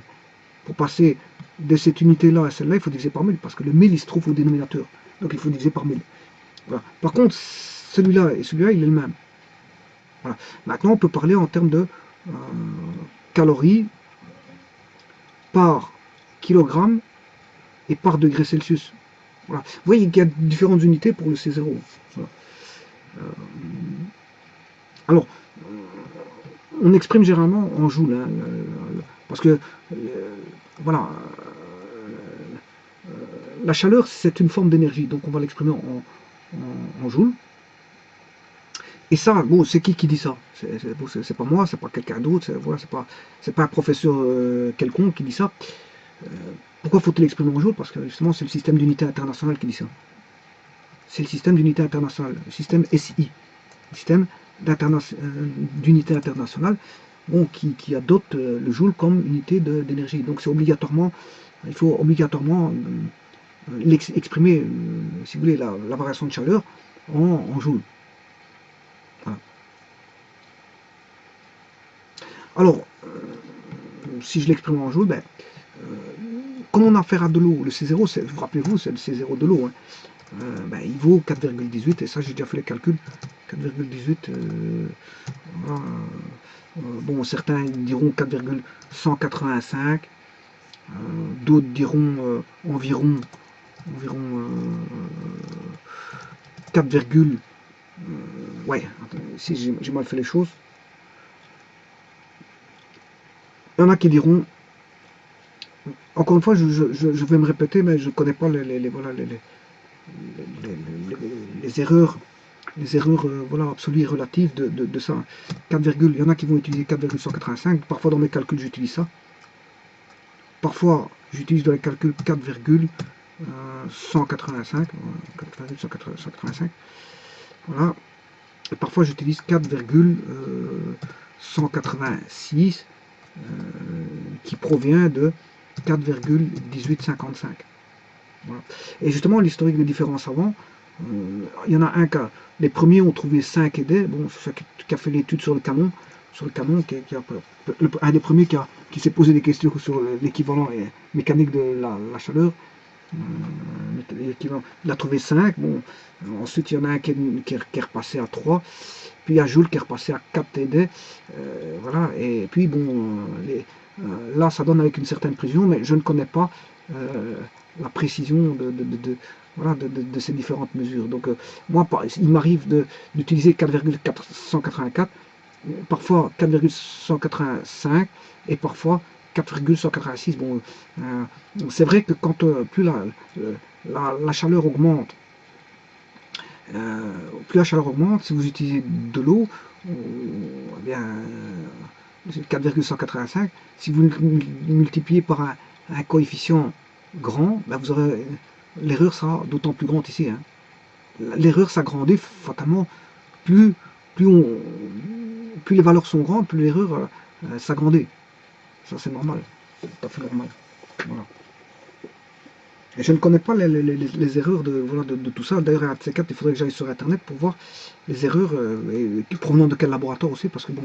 Pour passer de cette unité-là à celle-là, il faut diviser par 1000, parce que le 1000, il se trouve au dénominateur. Donc il faut diviser par 1000. Voilà. Par contre, celui-là et celui-là, il est le même. Voilà. Maintenant, on peut parler en termes de calories par kilogramme et par degré Celsius. Voilà. Vous voyez qu'il y a différentes unités pour le C0. Voilà. Alors, on exprime généralement en joules, hein, parce que, voilà, la chaleur, c'est une forme d'énergie, donc on va l'exprimer en joules. Et ça, bon, c'est qui dit ça? C'est pas moi, c'est pas quelqu'un d'autre, voilà, c'est pas un professeur quelconque qui dit ça. Pourquoi faut-il l'exprimer en joules? Parce que justement, c'est le système d'unité internationale qui dit ça. C'est le système d'unité internationale, le système SI, le système d'unité internationale, bon, qui adopte le joule comme unité d'énergie. Donc c'est obligatoirement, il faut obligatoirement exprimer, si vous voulez, la variation de chaleur en joules. Voilà. Alors, si je l'exprime en joules, ben, comme on a affaire à de l'eau, le C0, rappelez-vous, c'est le C0 de l'eau, hein, ben, il vaut 4,18, et ça j'ai déjà fait les calculs, 4,18, bon, certains diront 4,185, d'autres diront environ 4, ouais, si j'ai mal fait les choses. Il y en a qui diront, encore une fois, je vais me répéter, mais je ne connais pas voilà, les erreurs, voilà, absolues et relatives de ça. 4, il y en a qui vont utiliser 4,185, parfois dans mes calculs j'utilise ça. Parfois j'utilise dans les calculs 4,185, 4,185, voilà. Et parfois j'utilise 4,186 qui provient de 4,1855. Voilà. Et justement, l'historique des différents savants, il y en a un cas. Les premiers ont trouvé 5 et des, bon, c'est ça qui a fait l'étude sur le canon, un des premiers qui s'est posé des questions sur l'équivalent mécanique de la chaleur. Il a trouvé 5. Bon, ensuite, il y en a un qui est repassé à 3. Puis il y a Joule qui est repassé à 4 TD. Voilà. Et puis, bon, là, ça donne avec une certaine précision, mais je ne connais pas la précision voilà, de ces différentes mesures. Donc moi, il m'arrive d'utiliser 4,184, parfois 4,185 et parfois 4,186. Bon, c'est vrai que quand plus la chaleur augmente, plus la chaleur augmente, si vous utilisez de l'eau, eh bien 4,185, si vous multipliez par un coefficient grand, ben vous aurez l'erreur sera d'autant plus grande ici. Hein. L'erreur s'agrandit fatalement, plus, plus, plus les valeurs sont grandes, plus l'erreur s'agrandit. Ça c'est normal, c'est tout à fait normal. Voilà. Et je ne connais pas les erreurs voilà, de tout ça. D'ailleurs, à C4, il faudrait que j'aille sur Internet pour voir les erreurs provenant de quel laboratoire aussi, parce que bon,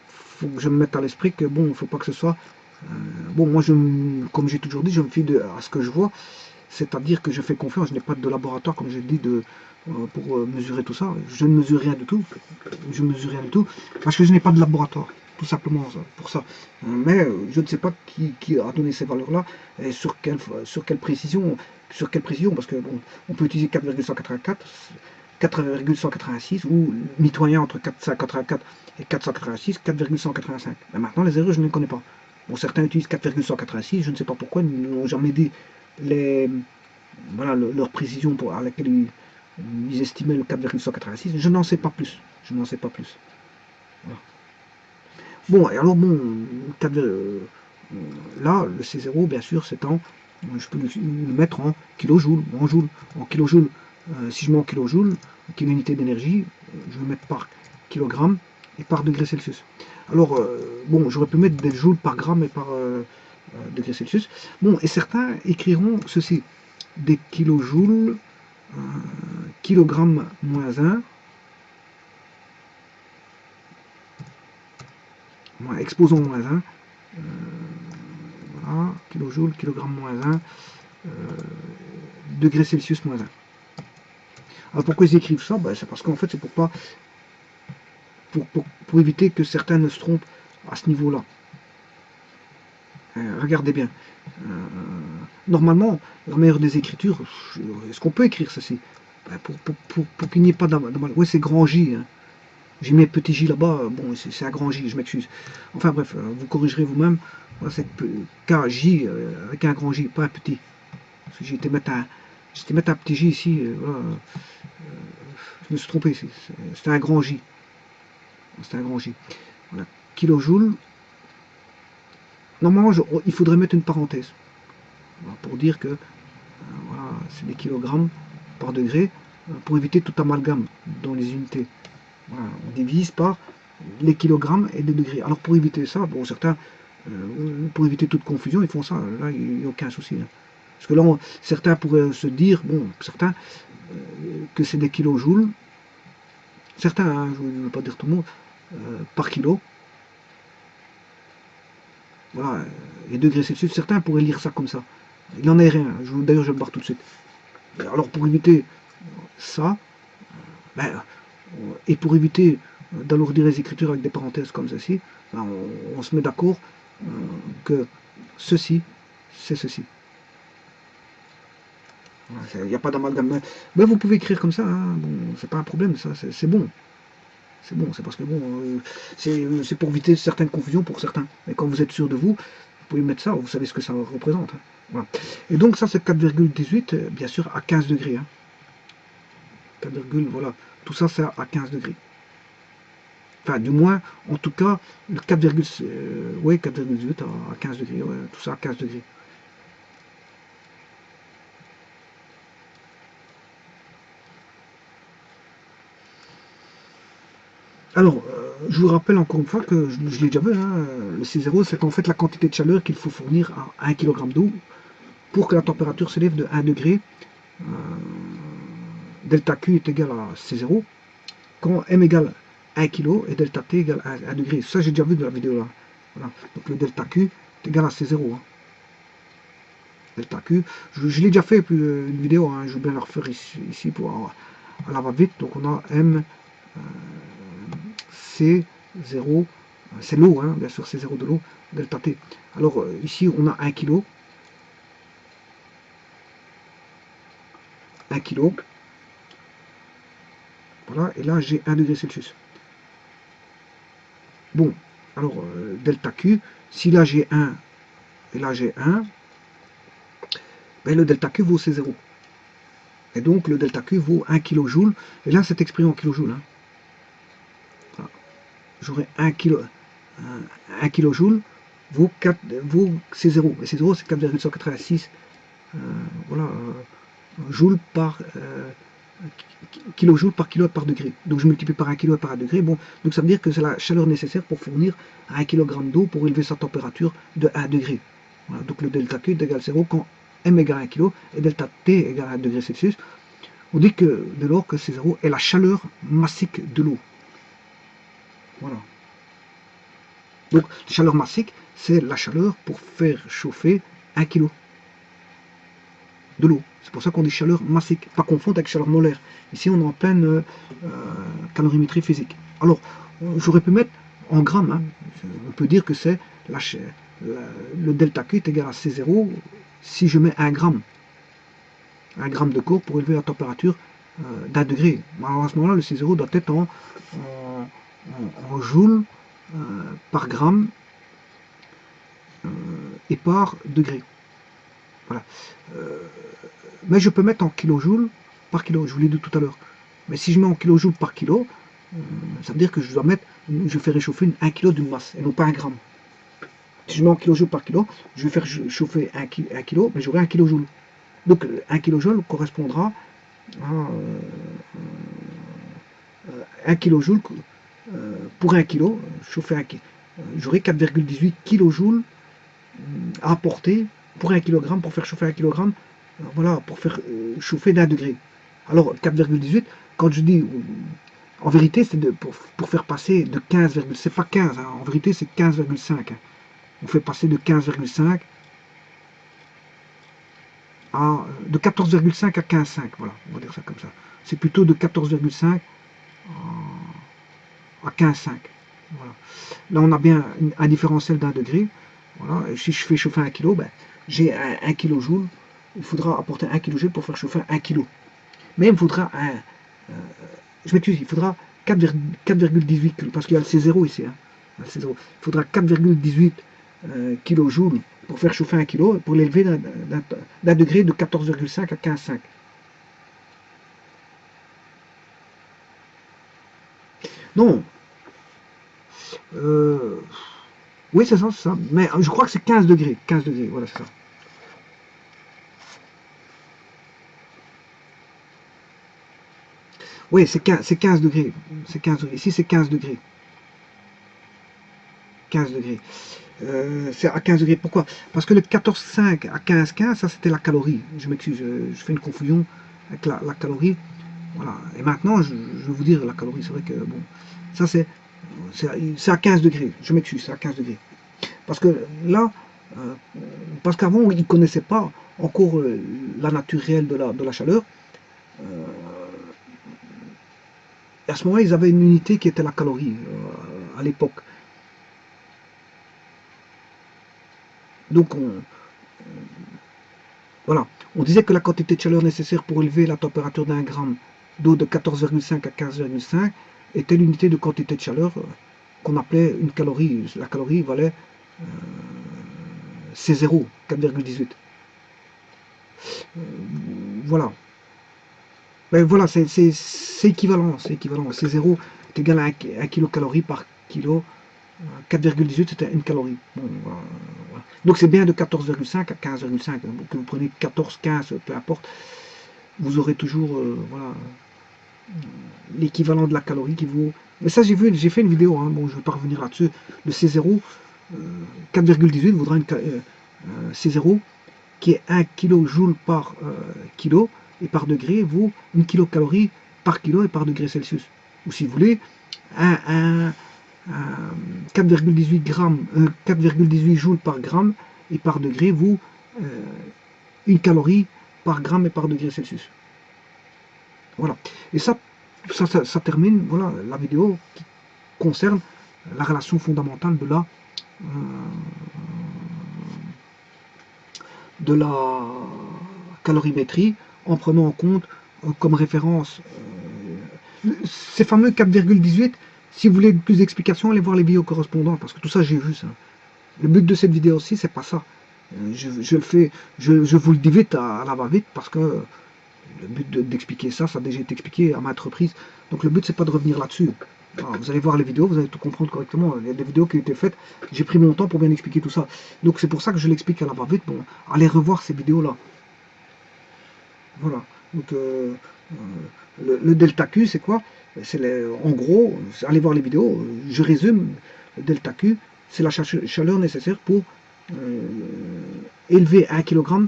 faut que je me mette à l'esprit que bon, il ne faut pas que ce soit... bon, moi, comme j'ai toujours dit, je me fie à ce que je vois, c'est-à-dire que je fais confiance, je n'ai pas de laboratoire, comme j'ai dit, pour mesurer tout ça. Je ne mesure rien du tout, parce que je n'ai pas de laboratoire, tout simplement pour ça. Mais je ne sais pas qui a donné ces valeurs-là, et sur quelle précision, parce que bon, on peut utiliser 4,184, 4,186 ou mitoyen entre 484 et 486, 4,185. Mais maintenant, les erreurs, je ne les connais pas. Bon, certains utilisent 4,186, je ne sais pas pourquoi, ils n'ont jamais dit voilà, leur précision à laquelle ils estimaient le 4,186. Je n'en sais pas plus. Je n'en sais pas plus. Voilà. Bon, et alors, bon, là, le C0, bien sûr, c'est je peux le mettre en kilojoules, en joules. En kilojoules, si je mets en kilojoules, qui est l'unité d'énergie, je vais mettre par kilogramme et par degré Celsius. Alors, bon, j'aurais pu mettre des joules par gramme et par degré Celsius. Bon, et certains écriront ceci, des kilojoules, kilogramme moins 1, exposant moins 1, voilà, kilojoules, kilogramme moins 1, degré Celsius moins 1. Alors pourquoi ils écrivent ça? Ben, c'est parce qu'en fait c'est pour pas pour éviter que certains ne se trompent à ce niveau-là. Regardez bien. Normalement, la meilleure des écritures, est-ce qu'on peut écrire ceci? Ben, pour qu'il n'y ait pas de mal. Oui, c'est grand J. Hein. J'ai mis un petit J là-bas, bon, c'est un grand J, je m'excuse. Enfin bref, vous corrigerez vous-même. Voilà, c'est KJ avec un grand J, pas un petit. Parce que j'ai été mettre un petit J ici, voilà. Je me suis trompé, c'était un grand J. C'est un grand J. Voilà. Kilojoule. Normalement, il faudrait mettre une parenthèse. Voilà, pour dire que voilà, c'est des kilogrammes par degré, pour éviter tout amalgame dans les unités. Voilà, on divise par les kilogrammes et les degrés. Alors pour éviter ça, bon, certains, pour éviter toute confusion, ils font ça. Là, il n'y a aucun souci. Hein. Parce que là, certains pourraient se dire, bon, certains, que c'est des kilojoules. Certains, hein, je ne veux pas dire tout le monde, par kilo. Voilà, les degrés Celsius, certains pourraient lire ça comme ça. Il n'en est rien. D'ailleurs, je le barre tout de suite. Alors pour éviter ça, ben, et pour éviter d'alourdir les écritures avec des parenthèses comme ceci, ben, on se met d'accord que ceci, c'est ceci. Il n'y a pas d'amalgame. Mais vous pouvez écrire comme ça, hein. Bon, c'est pas un problème, ça, c'est bon. C'est bon, c'est parce que bon, c'est pour éviter certaines confusions pour certains. Et quand vous êtes sûr de vous, vous pouvez mettre ça, vous savez ce que ça représente. Hein. Voilà. Et donc ça c'est 4,18, bien sûr à 15 degrés. Hein. 4, voilà, tout ça c'est à 15 degrés. Enfin, du moins, en tout cas, le 4,18 ouais, 4,18 à 15 degrés, ouais, tout ça à 15 degrés. Alors, je vous rappelle encore une fois que je l'ai déjà vu, hein, le C0, c'est en fait la quantité de chaleur qu'il faut fournir à 1 kg d'eau pour que la température s'élève de 1 degré. Delta Q est égal à C0, quand M égale 1 kg et delta T égale 1 degré. Ça, j'ai déjà vu de la vidéo là. Voilà. Donc le delta Q est égal à C0. Hein. Delta Q, je l'ai déjà fait une vidéo, hein, je vais bien la refaire ici pour à la va-vite. Donc on a M C0, c'est l'eau, hein, bien sûr, C0 de l'eau, delta T. Alors ici on a 1 kg. 1 kg. Voilà, et là j'ai 1 degré Celsius. Bon, alors delta Q, si là j'ai 1 et là j'ai 1, ben le delta Q vaut c'est 0. Et donc le delta Q vaut 1 kJ. Et là c'est exprimé en kJ. Hein. Voilà. J'aurai 1 kJ vaut c'est 0. Et c'est 0, c'est 4,186 voilà, joule par kilojoule par kilo par degré. Donc je multiplie par 1 kg par 1 degré. Bon, donc ça veut dire que c'est la chaleur nécessaire pour fournir 1 kg d'eau pour élever sa température de 1 degré. Voilà, donc le delta Q est égal à 0 quand M égale 1 kg et delta T égale 1 degré Celsius. On dit que dès lors que c'est 0 est la chaleur massique de l'eau. Voilà. Donc la chaleur massique, c'est la chaleur pour faire chauffer 1 kg de l'eau. C'est pour ça qu'on dit chaleur massique, pas confondre avec chaleur molaire. Ici, on est en pleine calorimétrie physique. Alors, j'aurais pu mettre en grammes. Hein. On peut dire que c'est le delta Q est égal à C0 si je mets 1 gramme. 1 gramme de corps pour élever la température d'1 degré. Alors à ce moment-là, le C0 doit être en joules par gramme et par degré. Voilà. Mais je peux mettre en kilojoules par kilo, je vous l'ai dit tout à l'heure. Mais si je mets en kilojoules par kilo, ça veut dire que je dois mettre, je fais réchauffer 1 kg d'une masse, et non pas 1 gramme. Si je mets en kilojoules par kilo, je vais faire chauffer 1 kg, mais j'aurai 1 kilojoule. Donc 1 kilojoule correspondra à 1 kilojoule pour 1 kg, chauffer 1 kg. J'aurai 4,18 kilojoules à apporter pour 1 kg, pour faire chauffer 1 kg, voilà, pour faire chauffer d'1 degré. Alors 4,18, quand je dis, en vérité, c'est pour faire passer de 15, c'est pas 15, hein, en vérité c'est 15,5. Hein. On fait passer de 15,5 à de 14,5 à 15,5, voilà, on va dire ça comme ça. C'est plutôt de 14,5 à 15,5. Voilà. Là on a bien un différentiel d'1 degré. Voilà. Et si je fais chauffer 1 kg, ben, j'ai 1 kJ. Il faudra apporter 1 kJ pour faire chauffer 1 kg. Mais il me faudra je m'excuse, il faudra 4,18 kg, parce qu'il y a le C0 ici. Hein. Il faudra 4,18 kJ pour faire chauffer 1 kg, pour l'élever d'un degré de 14,5 à 15,5. Non. Oui, c'est ça, c'est ça. Mais je crois que c'est 15 degrés. 15 degrés, voilà, c'est ça. Oui, c'est 15 degrés. C'est 15 degrés. Ici, c'est 15 degrés. 15 degrés. C'est à 15 degrés. Pourquoi? Parce que le 14,5 à 15,15, ça c'était la calorie. Je m'excuse, je fais une confusion avec la calorie. Voilà. Et maintenant, je vais vous dire la calorie. C'est vrai que, bon, ça c'est à 15 degrés. Je m'excuse, c'est à 15 degrés. Parce que là, parce qu'avant, ils ne connaissaient pas encore la nature réelle de la chaleur. Et à ce moment-là, ils avaient une unité qui était la calorie à l'époque. Donc, voilà. On disait que la quantité de chaleur nécessaire pour élever la température d'un gramme d'eau de 14,5 à 15,5 était l'unité de quantité de chaleur qu'on appelait une calorie. La calorie valait C0, 4,18. Voilà. Ben voilà, c'est équivalent. C'est équivalent. C0 est égal à 1 kilocalorie par kilo. 4,18 c'était une calorie. Bon, voilà. Donc c'est bien de 14,5 à 15,5. Que vous prenez 14, 15, peu importe, vous aurez toujours voilà, l'équivalent de la calorie qui vaut. Mais ça j'ai fait une vidéo, hein, bon je ne vais pas revenir là-dessus. Le C0, 4,18 vaudra une C0 qui est 1 kJ par kilo et par degré vaut 1 kilocalorie par kilo et par degré Celsius. Ou si vous voulez, 4,18 grammes, 4,18 joules par gramme et par degré vaut 1 calorie par gramme et par degré Celsius. Voilà. Et ça termine voilà, la vidéo qui concerne la relation fondamentale de la calorimétrie en prenant en compte comme référence ces fameux 4,18. Si vous voulez plus d'explications, allez voir les vidéos correspondantes, parce que tout ça, j'ai vu ça. Le but de cette vidéo aussi, c'est pas ça. Je le fais, je vous le dis vite à la va-vite, parce que le but d'expliquer ça, ça a déjà été expliqué à maintes reprises. Donc le but, c'est pas de revenir là-dessus. Vous allez voir les vidéos, vous allez tout comprendre correctement. Il y a des vidéos qui ont été faites, j'ai pris mon temps pour bien expliquer tout ça. Donc c'est pour ça que je l'explique à la va-vite. Bon, allez revoir ces vidéos-là. Voilà. Donc le delta Q, c'est quoi? En gros, allez voir les vidéos, je résume, le delta Q, c'est la chaleur nécessaire pour élever 1 kg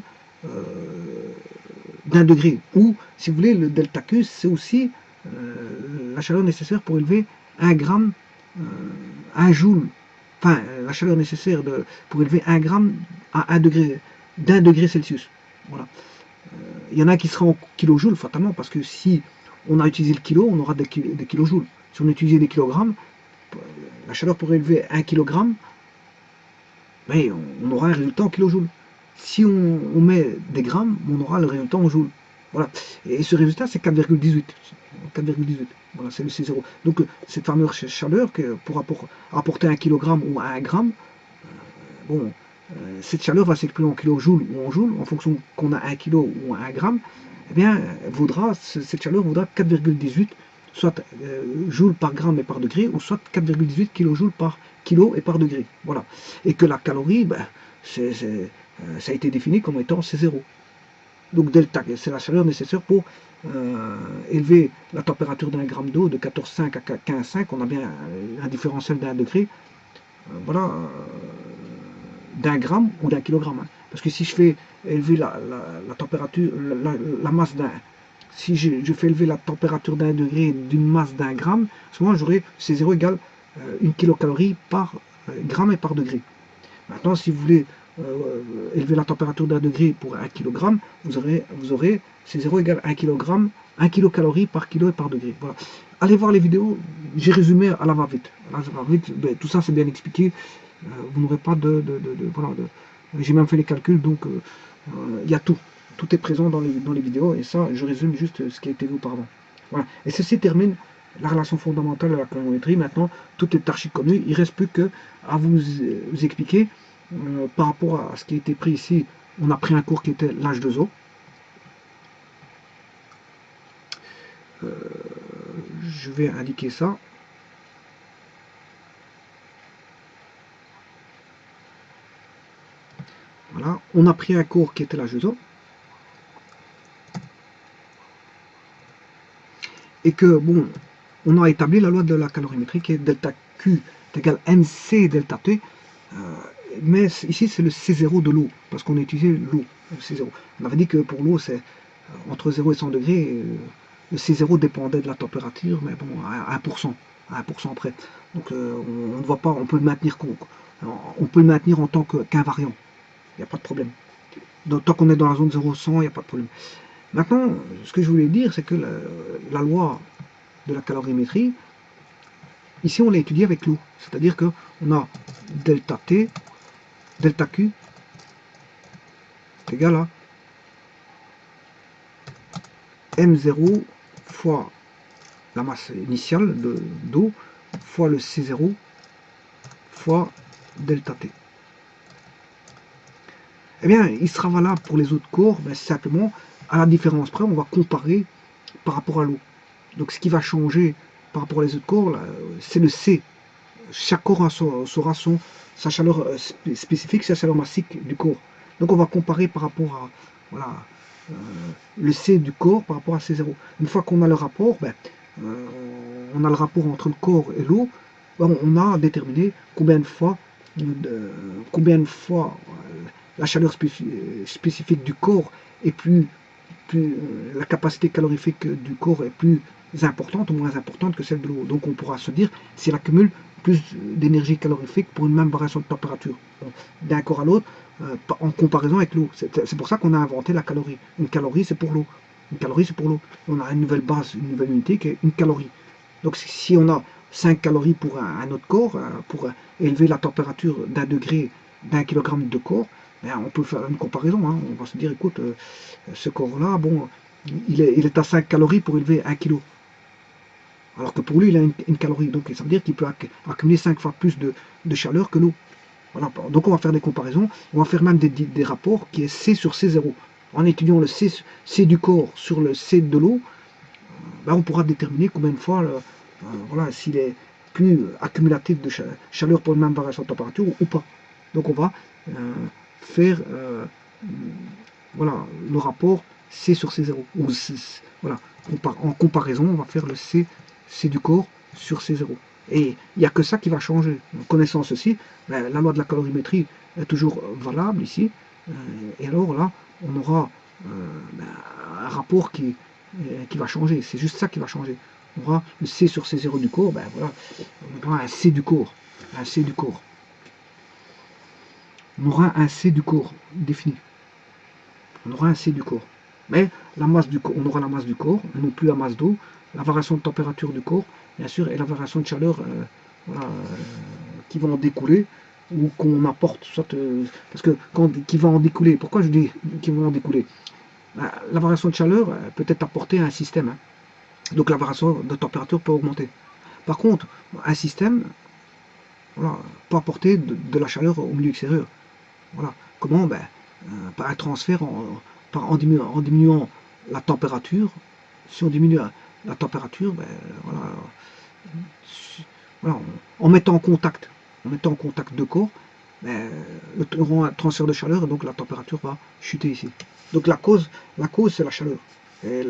d'un degré. Ou, si vous voulez, le delta Q, c'est aussi la chaleur nécessaire pour élever 1 gramme, 1 joule, enfin, la chaleur nécessaire pour élever 1 gramme à 1 degré, d'un degré Celsius. Voilà. Il y en a qui sera en kilojoules, fatalement, parce que si on a utilisé le kilo, on aura des kilojoules. Si on a utilisé des kilogrammes, la chaleur pour élever 1 kg, ben, on aura un résultat en kilojoules. Si on met des grammes, on aura le résultat en joules. Voilà. Et ce résultat, c'est 4,18. 4,18. Voilà, c'est le C0. Donc, cette fameuse chaleur que pour apporter 1 kg ou 1 gramme, bon, cette chaleur va s'exprimer en kilojoules ou en joules, en fonction qu'on a 1 kg ou 1 gramme, eh bien, cette chaleur vaudra 4,18, soit joules par gramme et par degré, ou soit 4,18 kilojoules par kilo et par degré. Voilà. Et que la calorie, ben, ça a été défini comme étant C0. Donc delta, c'est la chaleur nécessaire pour élever la température d'un gramme d'eau de 14,5 à 15,5. On a bien un différentiel d'un degré. Voilà. D'un gramme ou d'un kilogramme. Hein. Parce que si je fais élever la température, la masse d'un... Si je fais élever la température d'un degré d'une masse d'un gramme, à ce moment j'aurai C0 égale 1 kilocalorie par gramme et par degré. Maintenant, si vous voulez élever la température d'un degré pour 1 kg, vous aurez C0 égale 1 kg, 1 kilocalorie par kilo et par degré. Voilà. Allez voir les vidéos, j'ai résumé à la va-vite. Ben, tout ça c'est bien expliqué. Vous n'aurez pas voilà, j'ai même fait les calculs, donc il y a tout. Tout est présent dans les vidéos, et ça, je résume juste ce qui a été vu auparavant. Voilà. Et ceci termine la relation fondamentale de la calorimétrie. Maintenant, tout est archi connu. Il ne reste plus qu'à vous expliquer par rapport à ce qui a été pris ici. On a pris un cours qui était l'H2O. Je vais indiquer ça. Voilà, on a pris un cours qui était l'H2O. Et que, bon, on a établi la loi de la calorimétrie qui est delta Q est égal MC delta T. Mais ici, c'est le C0 de l'eau, parce qu'on a utilisé l'eau, le C0. On avait dit que pour l'eau, c'est entre 0 et 100 degrés. Le C0 dépendait de la température, mais bon, à 1%, à 1% près. Donc, on ne voit pas, on peut le maintenir en tant qu'invariant. Il n'y a pas de problème. Donc, tant qu'on est dans la zone 0-100, il n'y a pas de problème. Maintenant, ce que je voulais dire, c'est que la loi de la calorimétrie, ici on l'a étudié avec l'eau. C'est-à-dire qu'on a delta T, delta Q, est égal à M0 fois la masse initiale d'eau fois le C0 fois delta T. Eh bien, il sera valable pour les autres corps, mais simplement, à la différence près, on va comparer par rapport à l'eau. Donc ce qui va changer par rapport aux autres corps, c'est le C. Chaque corps aura sa chaleur spécifique, sa chaleur massique du corps. Donc on va comparer par rapport à voilà, le C du corps par rapport à C0. Une fois qu'on a le rapport, on a le rapport entre le corps et l'eau, on a déterminé combien de fois la chaleur spécifique du corps est plus la capacité calorifique du corps est plus importante ou moins importante que celle de l'eau. Donc on pourra se dire si elle accumule plus d'énergie calorifique pour une même variation de température d'un corps à l'autre en comparaison avec l'eau. C'est pour ça qu'on a inventé la calorie. Une calorie c'est pour l'eau. Une calorie c'est pour l'eau. On a une nouvelle base, une nouvelle unité qui est une calorie. Donc si on a 5 calories pour un autre corps, pour élever la température d'un degré d'un kilogramme de corps, on peut faire une comparaison. Hein. On va se dire, écoute, ce corps-là, bon, il est à 5 calories pour élever 1 kg. Alors que pour lui, il a une calorie. Donc ça veut dire qu'il peut accumuler 5 fois plus de chaleur que nous. Voilà. Donc on va faire des comparaisons. On va faire même des rapports qui est C sur C0. En étudiant le C du corps sur le C de l'eau, ben on pourra déterminer combien de fois, voilà, s'il est plus accumulatif de chaleur pour une même variation de température ou pas. Donc on va faire voilà, le rapport C sur C0. Ou voilà, en comparaison, on va faire le C du corps sur C0. Et il n'y a que ça qui va changer. En connaissant ceci, ben, la loi de la calorimétrie est toujours valable ici. Et alors là, on aura ben, un rapport qui va changer. C'est juste ça qui va changer. On aura le C sur C0 du corps, ben voilà, on aura un C du corps. Un C du corps. On aura un C du corps défini. On aura un C du corps. Mais la masse du corps, on aura la masse du corps, et non plus la masse d'eau, la variation de température du corps, bien sûr, et la variation de chaleur voilà, qui va en découler, ou qu'on apporte, soit, parce que qui va en découler, pourquoi je dis qui va en découler? La variation de chaleur peut être apportée à un système, hein. Donc la variation de température peut augmenter. Par contre, un système voilà, peut apporter de la chaleur au milieu extérieur. Voilà. Comment? Ben, par un transfert, en diminuant la température. Si on diminue la température, ben, voilà, voilà, en mettant en contact deux corps, ben, un transfert de chaleur et donc la température va chuter ici. Donc la cause c'est la chaleur. Et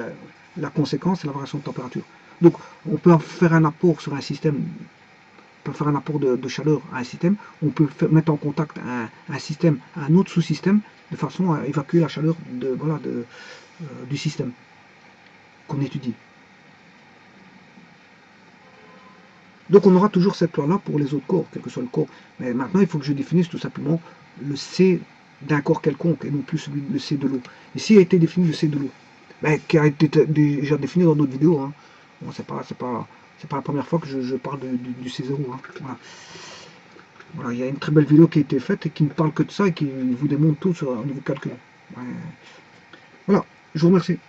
la conséquence, c'est la variation de température. Donc on peut faire un apport sur un système, on peut faire un apport de chaleur à un système, on peut mettre en contact un système à un autre sous-système de façon à évacuer la chaleur voilà, du système qu'on étudie. Donc on aura toujours cette loi-là pour les autres corps, quel que soit le corps. Mais maintenant, il faut que je définisse tout simplement le C d'un corps quelconque et non plus le C de l'eau. Ici a été défini le C de l'eau, mais qui a été déjà défini dans d'autres vidéos. Hein. Bon, c'est pas la première fois que je parle du C0. Hein. Voilà. Voilà, il y a une très belle vidéo qui a été faite et qui ne parle que de ça et qui vous démontre tout sur un nouveau calcul. Ouais. Voilà, je vous remercie.